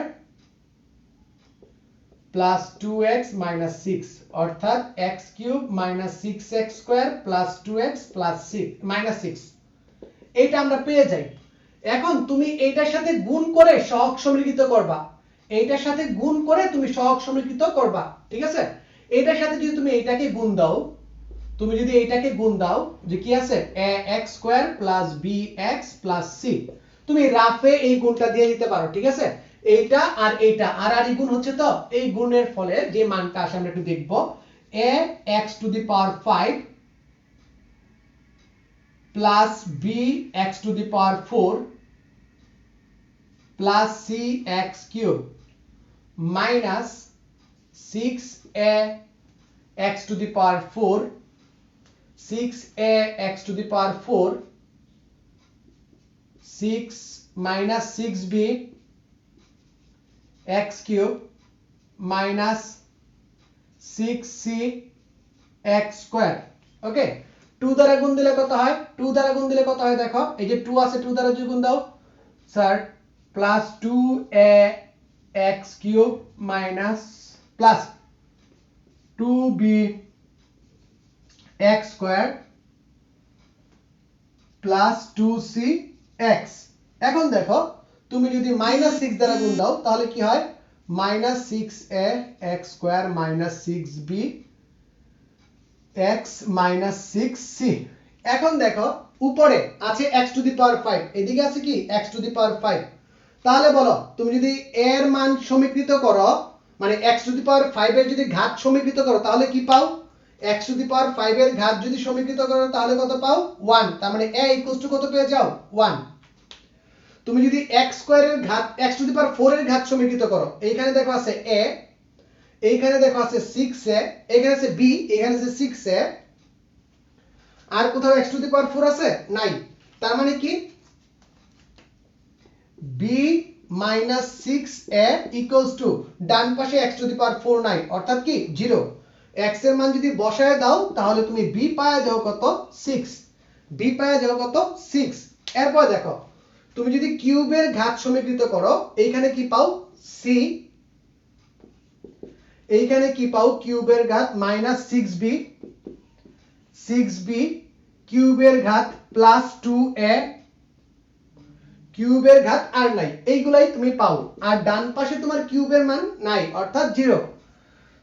plus 2x minus 6, অর্থাৎ x cube minus 6x square plus 2x plus 6 minus 6, এটা আমরা পেয়ে যাই। এখন তুমি এইটার সাথে গুণ করে সহগ সমীকৃত করবা, এইটার সাথে গুণ করে তুমি সহগ সমীকৃত করবা, ঠিক আছে? এইটার সাথে যদি তুমি এইটাকে গুণ দাও, তুমি যদি এইটাকে গুণ দাও যে কি আছে ax square plus bx plus c, তুমি রাফে এই গুণটা দিয়ে দিতে পারো, ঠিক আছে? এইটা আর এইটা আর গুণ হচ্ছে, তো এই গুণের ফলে যে মানটা আসে আমরা একটু দেখব, ax two the power 5 plus bx two the power 4 plus cx cube minus 6ax two the power 4 6ax to the power 4 6 minus 6b x cube minus 6c x square, ওকে? 2 দ্বারা গুণ দিলে কত হয়? 2 দ্বারা গুণ দিলে কত হয় দেখো, এই যে 2 আছে, 2 দ্বারা যদি গুণ দাও sir plus 2ax cube minus plus 2b x square plus 2cx। এখন দেখো তুমি যদি মাইনাস 6 দ্বারা গুণ দাও তাহলে কি হয়, minus 6a x square minus 6b x minus 6c। এখন দেখো উপরে আছে x টু দি পাওয়ার 5, এদিকে আছে কি x টু দি পাওয়ার 5, তাহলে বলো তুমি যদি এর মান সমীকৃত করো, মানে x টু দি পাওয়ার 5 এর যদি ঘাত সমীকৃত করো তাহলে কি পাও, x টু দি পাওয়ার 5 এর ঘাত যদি সমীকৃত করো তাহলে কত পাও 1, তার মানে a ইকুয়ালস টু কত পেয়ে যাও 1। তুমি যদি x স্কয়ারের ঘাত x টু দি পাওয়ার 4 এর ঘাত সমীকৃত করো, এইখানে দেখো আছে a, এইখানে দেখো আছে 6a, এখানে আছে b, এখানে আছে 6a, আর কোথাও x টু দি পাওয়ার 4 আছে নাই, তার মানে কি b minus 6a equals to ডান পাশে x টু দি পাওয়ার 4 নাই, অর্থাৎ কি 0। x এর মান যদি বসায় দাও তাহলে তুমি b পাওয়া যাও কত 6, b পাওয়া যাও কত 6। এরপর দেখো তুমি যদি কিউবের ঘাত সমীকৃত করো, এইখানে কি পাও c, এইখানে কি পাও কিউবের ঘাত মাইনাস 6b, 6b কিউবের ঘাত প্লাস 2a, কিউবের ঘাত আর নাই, এইগুলাই তুমি পাও। আর ডান পাশে তোমার কিউবের মান নাই, অর্থাৎ 0।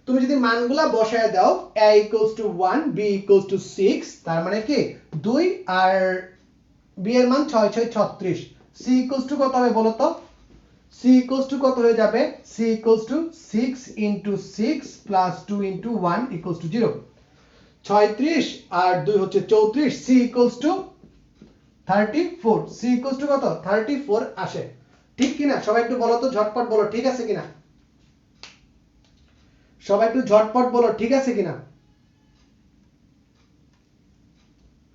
তুমি যদি মানগুলা বসায় দাও a equals to 1 b equals to 6, তার মানে কি 2 আর b এর মান 6 6 36, c equals to কত হবে বলো তো, c equals to কত হয়ে যাবে, c equals to 6 into 6 plus 2 into 1 equals to 0, 36 আর 2 হচ্ছে 34, c equals to 34, c equals to কত 34 আসে, ঠিক কিনা? সবাই একটু বলো তো, ঝটপট বলো ঠিক আছে কিনা, সবাই একটু ঝটপট বলো ঠিক আছে কিনা,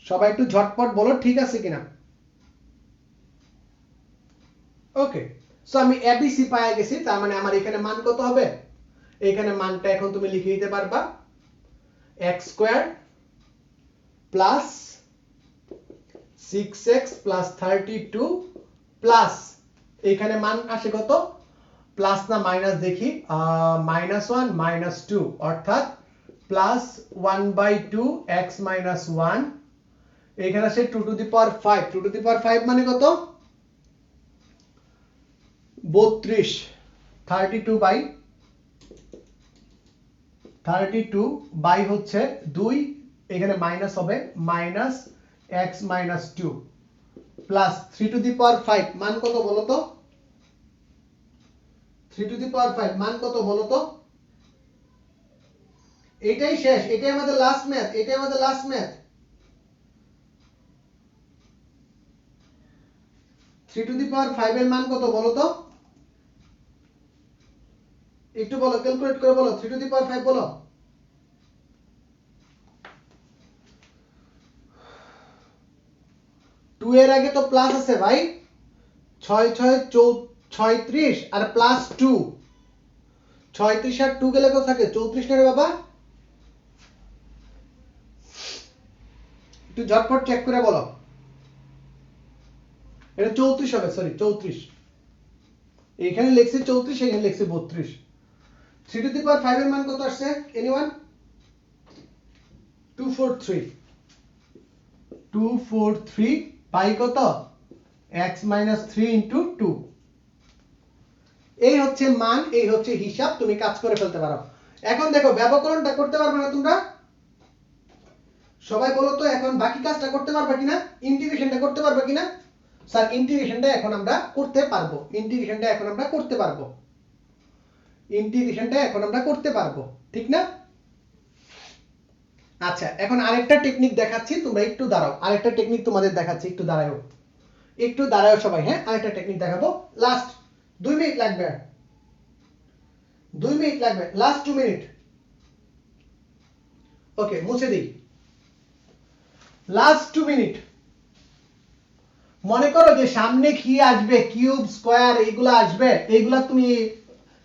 সবাই একটু ঝটপট বলো ঠিক আছে কিনা। ওকে, সো আমি abc পায়া গেছি, তার মানে আমার এখানে মান কত হবে, এখানে মানটা এখন তুমি লিখে দিতে পারবা x square plus 6x plus 32 plus এখানে মান আসে কত, প্লাস না মাইনাস দেখি, -1 -2, অর্থাৎ প্লাস 1/2 x - 1, এখানে আসে 2 two the power 5, 2 two the power 5 মানে কত 32, 32 বাই হচ্ছে 2, এখানে মাইনাস হবে minus x - 2 plus 3 to the power 5 মান কত বলো তো, 3 টু দি পাওয়ার 5 মান কত বলো তো, এটাই শেষ, এটাই আমাদের লাস্ট ম্যাথ, এটাই আমাদের last math. 3 to the power 5 এর মান কত বলো তো, একটু বলো, ক্যালকুলেট করে বলো, 3 টু দি পাওয়ার 5 বলো। 2 এর আগে তো প্লাস আছে ভাই, 6 6 36 আর প্লাস 2, 36 আর 2 গেলে কত থাকে 34 না রে বাবা? একটু ঝটপট চেক করে বলো। এটা 34 হবে, সরি 34, এখানে লিখছি 34, এখানে লিখছি 32। 3 টু দি পাওয়ার 5 এর মান কত আসছে এনিওয়ান? 243, 243 পাই কত? x - 3 * 2। এই হচ্ছে মান, এই হচ্ছে হিসাব, তুমি কাজ করে ফেলতে পারো। এখন দেখো ব্যবকলনটা করতে পারবে না তোমরা? সবাই বলো তো এখন বাকি কাজটা করতে পারবে কিনা? ইন্টিগ্রেশনটা করতে পারবে কিনা? স্যার ইন্টিগ্রেশনটা এখন আমরা করতে পারবো, ইন্টিগ্রেশনটা এখন আমরা করতে পারবো, ইন্টিগ্রেশনটা এখন আমরা করতে পারবো, ঠিক না? আচ্ছা, এখন আরেকটা টেকনিক দেখাচ্ছি, তোমরা একটু দাঁড়াও, আরেকটা টেকনিক তোমাদের দেখাচ্ছি, একটু দাঁড়াও, একটু দাঁড়াও সবাই। হ্যাঁ, আরেকটা টেকনিক দেখাবো, লাস্ট 2 মিনিট লাগবে, 2 মিনিট লাগবে, লাস্ট 2 মিনিট। ওকে, মুছে দিই, লাস্ট 2 মিনিট। মনে করো যে সামনে কি আসবে, কিউব, স্কয়ার, এইগুলা আসবে, এইগুলা তুমি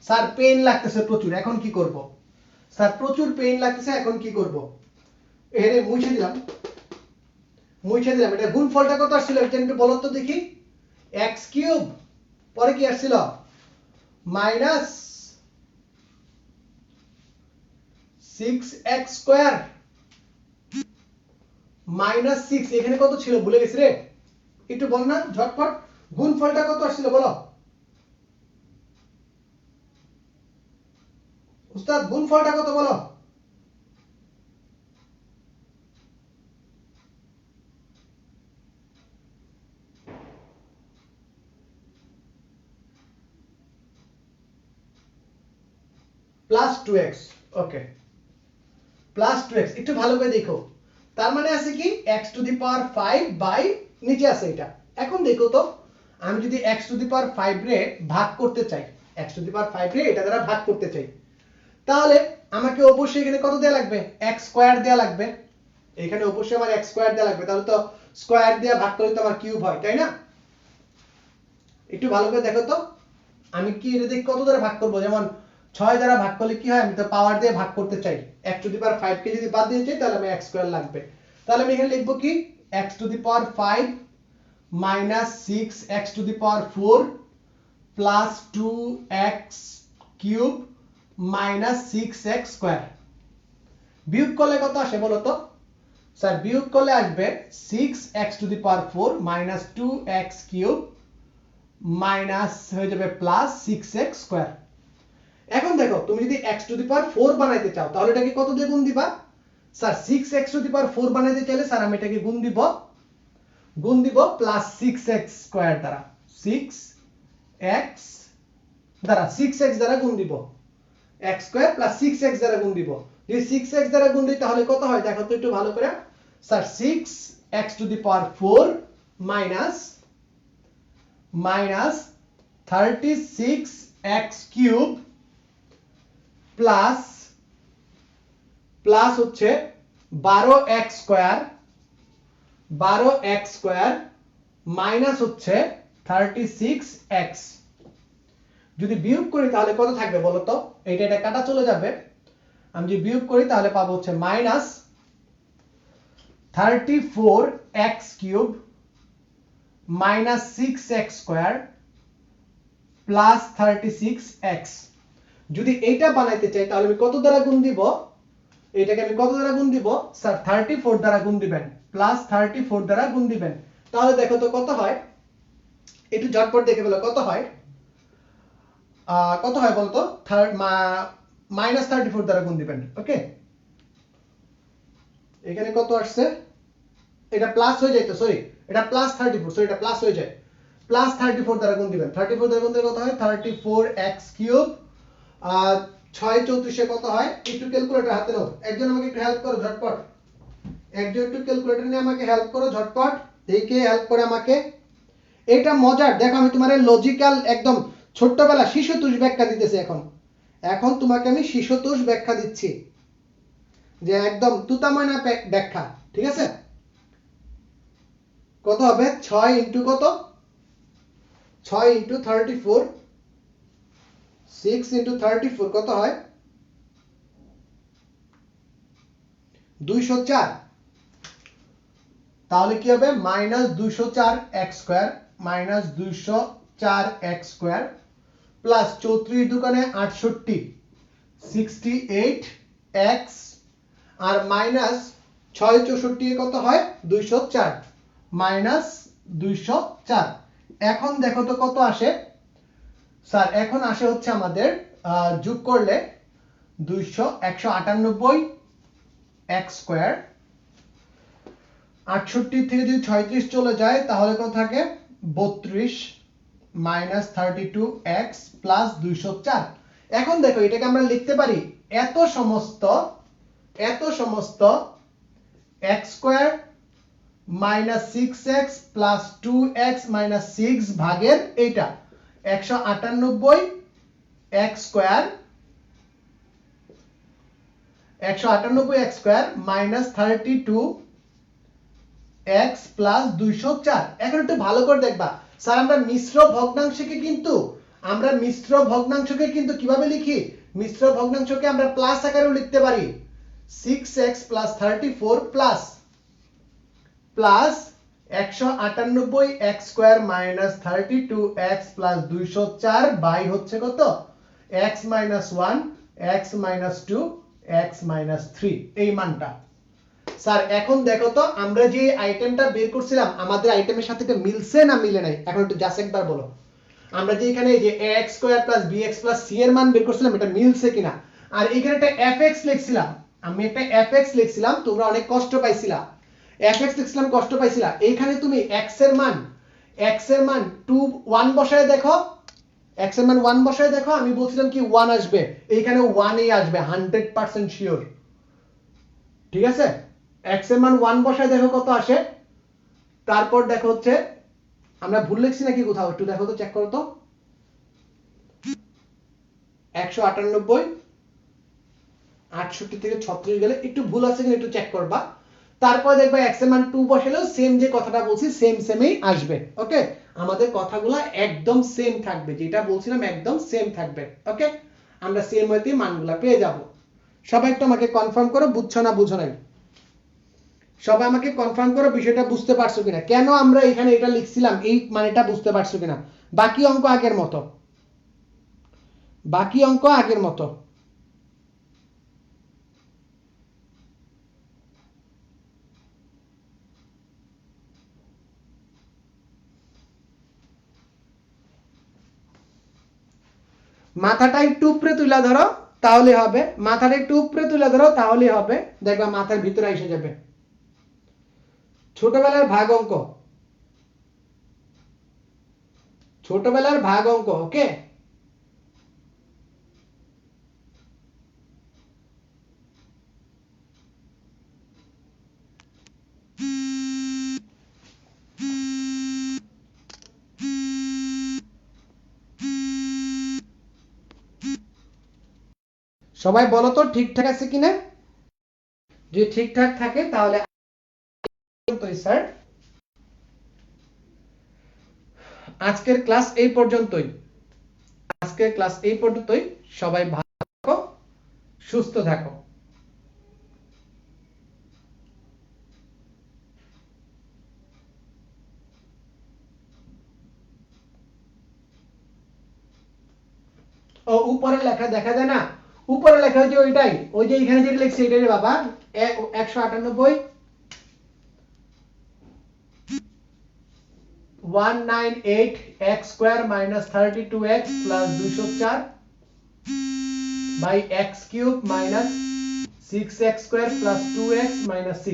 স্যার পেন লাগতেছে প্রচুর, এখন কি করব? স্যার প্রচুর পেন লাগতেছে, এখন কি করব? এরে মুছে দিলাম, মুছে দিলাম। এটা গুণফলটা কত আসছিল এটা একটু বলো তো দেখি। x³ পরে কি আসছিল? -6x² -6, এখানে কত ছিল ভুলে গেছি রে, একটু বল না ঝটপট, গুণফলটা কত আসছিল বলো উস্তাদ, গুণফলটা কত বলো? +2x। ওকে, +2x, একটু ভালো করে দেখো, তার মানে আছে কি x⁵ বাই নিচে আছে এটা। এখন দেখো তো, আমি যদি x⁵ রে ভাগ করতে চাই, x⁵ রে এটা দ্বারা ভাগ করতে চাই, তাহলে আমাকে অবশ্যই এখানে কত দেয়া লাগবে? x² দেয়া লাগবে, এখানে অবশ্যই আমার x² দেয়া লাগবে, তাহলে তো স্কয়ার দিয়ে ভাগ করলে তো আমার কিউব হয়, তাই না? একটু ভালো করে দেখো তো, আমি কি এটা দিয়ে কত দ্বারা ভাগ করব? যেমন 6 দ্বারা ভাগ করলে কি হয়, আমি তো পাওয়ার দিয়ে ভাগ করতে চাই, x⁵ কে যদি বাদ দিতে চাই তাহলে আমি x² লাগবে, তাহলে আমি এখানে লিখব কি x⁵ -6x⁴ +2x³ -6x²। বিয়োগ করলে কত আসে বলো তো? স্যার বিয়োগ করলে আসবে 6x⁴ -2x³ মাইনাস হয়ে যাবে +6x²। এখন দেখো তুমি যদি x⁴ বানাইতে চাও তাহলে এটাকে কত দিয়ে গুণ দিবা? স্যার 6x⁴ বানাইতে চাইলে স্যার আমি এটাকে গুণ দিব +6x² দ্বারা, 6x দ্বারা, 6x দ্বারা গুণ দিব, x² + 6x দ্বারা গুণ দিব। যদি 6x দ্বারা গুণ দিই তাহলে কত হয় দেখো তো একটু ভালো করে। Sir 6x⁴ minus 36x³ plus plus হচ্ছে 12x² মাইনাস হচ্ছে 36x। যদি বিয়োগ করি তাহলে কত থাকবে বলো তো? এটা এটা কাটা চলে যাবে, আমি যদি বিয়োগ করি তাহলে পাবো হচ্ছে -34x³ -6x² +36x। যদি এইটা বানাইতে চাই তাহলে আমি কত দ্বারা গুণ দিব? এটাকে আমি কত দ্বারা গুণ দিব? স্যার 34 দ্বারা গুণ দিবেন, +34 দ্বারা গুণ দিবেন, তাহলে দেখো তো কত হয়, একটু ঝটপট দেখে ফেলো কত হয়। কত হয় বলতো? -34 দ্বারা গুণ দিবেন। ওকে, এখানে কত আসছে? এটা প্লাস হয়ে যায় তো, সরি এটা +34, সরি এটা প্লাস হয়ে যায়, +34 দ্বারা গুণ দিবেন। 34 দ্বারা গুণ দিলে কত হয়? 34x³ 6 34 কত হয়? একটু ক্যালকুলেটর হাতে নাও, একজন আমাকে একটু হেল্প করো ঝটপট, একজন একটু ক্যালকুলেটর নিয়ে আমাকে হেল্প করো ঝটপট, দেখে হেল্প করে আমাকে। এটা মজার, দেখো আমি তোমার লজিক্যাল একদম ছোট্টবেলা শিশুতোষ ব্যাখ্যা দিতেছি, এখন তোমাকে আমি শিশুতোষ ব্যাখ্যা দিচ্ছি, যে একদম তুতাময়না ব্যাখ্যা, ঠিক আছে? কত হবে? 6 ইনটু কত? 6 ইনটু 34 6 ইন্টু 34 কত হয় 204 তাহলে কি হবে -204 x স্কয়ার প্লাস 34 দোকানে 68 68 x আর মাইনাস 6 64 কত হয় 204 মাইনাস 204 এখন দেখো তো কত আসে স্যার এখন আসে হচ্ছে আমাদের যোগ করলে 198 x স্কয়ার 68 থেকে যদি 36 চলে যায় তাহলে কত থাকে 32 মাইনাস 32x প্লাস 204 এখন দেখো এটাকে আমরা লিখতে পারি এত সমস্ত x square minus 6x plus 2x minus 6 ভাগের এইটা 198 x square 198 x square minus 32 x plus 204 এখন একটু ভালো করে দেখবা স্যার আমরা মিশ্র ভগ্নাংশকে কিন্তু কিভাবে লিখি মিশ্র ভগ্নাংশকে আমরা প্লাস আকারেও লিখতে পারি 6x plus 34 plus 198 x square minus 32x plus 204 by হচ্ছে কত x minus 1 x minus 2 x minus 3 এই মানটা স্যার এখন দেখো তো আমরা যে আইটেমটা বের করছিলাম আমাদের আইটেমের সাথে এটা মিলছে না মিলে নাই এখন একটু জাস্ট একবার বলো আমরা যে এখানে এই যে ax square plus bx plus c এর মান বের করছিলাম এটা মিলছে কিনা আর এখানে একটা fx লিখছিলাম আমি একটা fx লিখছিলাম তোমরা অনেক কষ্ট পাইছিলা fx লিখছিলাম কষ্ট পাইছিলা এইখানে তুমি x এর মান 2 1 বসায় দেখো x এর মান 1 বসায় দেখো আমি বলছিলাম কি 1 আসবে এইখানে 1 ই আসবে 100% শিওর ঠিক আছে x এর মান 1 বসায় দেখো কত আসে তারপর দেখো হচ্ছে আমরা ভুল লিখছি নাকি কোথাও একটু দেখো তো চেক করো তো 198 68 থেকে 36 গেলে একটু ভুল আছে কিনা একটু চেক করবা তারপর দেখবা x এর মান 2 বসালেও সেম যে কথাটা বলছি সেমই আসবে ওকে আমাদের কথাগুলো একদম সেম থাকবে যেটা বলছিলাম একদম সেম থাকবে ওকে আমরা সেম ওয়েতে মানগুলো পেয়ে যাব সবাই একটু আমাকে কনফার্ম করো বুঝছো না বুঝো নাই সবাই আমাকে কনফার্ম করো বিষয়টা বুঝতে পারছো কিনা কেন আমরা এখানে এটা লিখছিলাম এই মানেটা বুঝতে পারছো কিনা বাকি অঙ্ক আগের মতো মাথাটা একটু উপরে তুলে ধরো তাহলে হবে দেখবা মাথার ভিতরে এসে যাবে ছোটবেলার ভাগ অঙ্ক ওকে সবাই বলো তো ঠিকঠাক আছে কিনা যদি ঠিকঠাক থাকে তাহলে স্যার আজকের ক্লাস এই পর্যন্তই সবাই ভালো থাকো সুস্থ থাকো ও উপরে লেখা দেখা যায় না উপরে লেখা হচ্ছে ওইটাই ওই যে এখানে যেটা লিখছি এটাই রে বাবা 198 198 x square minus 32x plus 204 by x cube minus 6x square plus 2x minus 6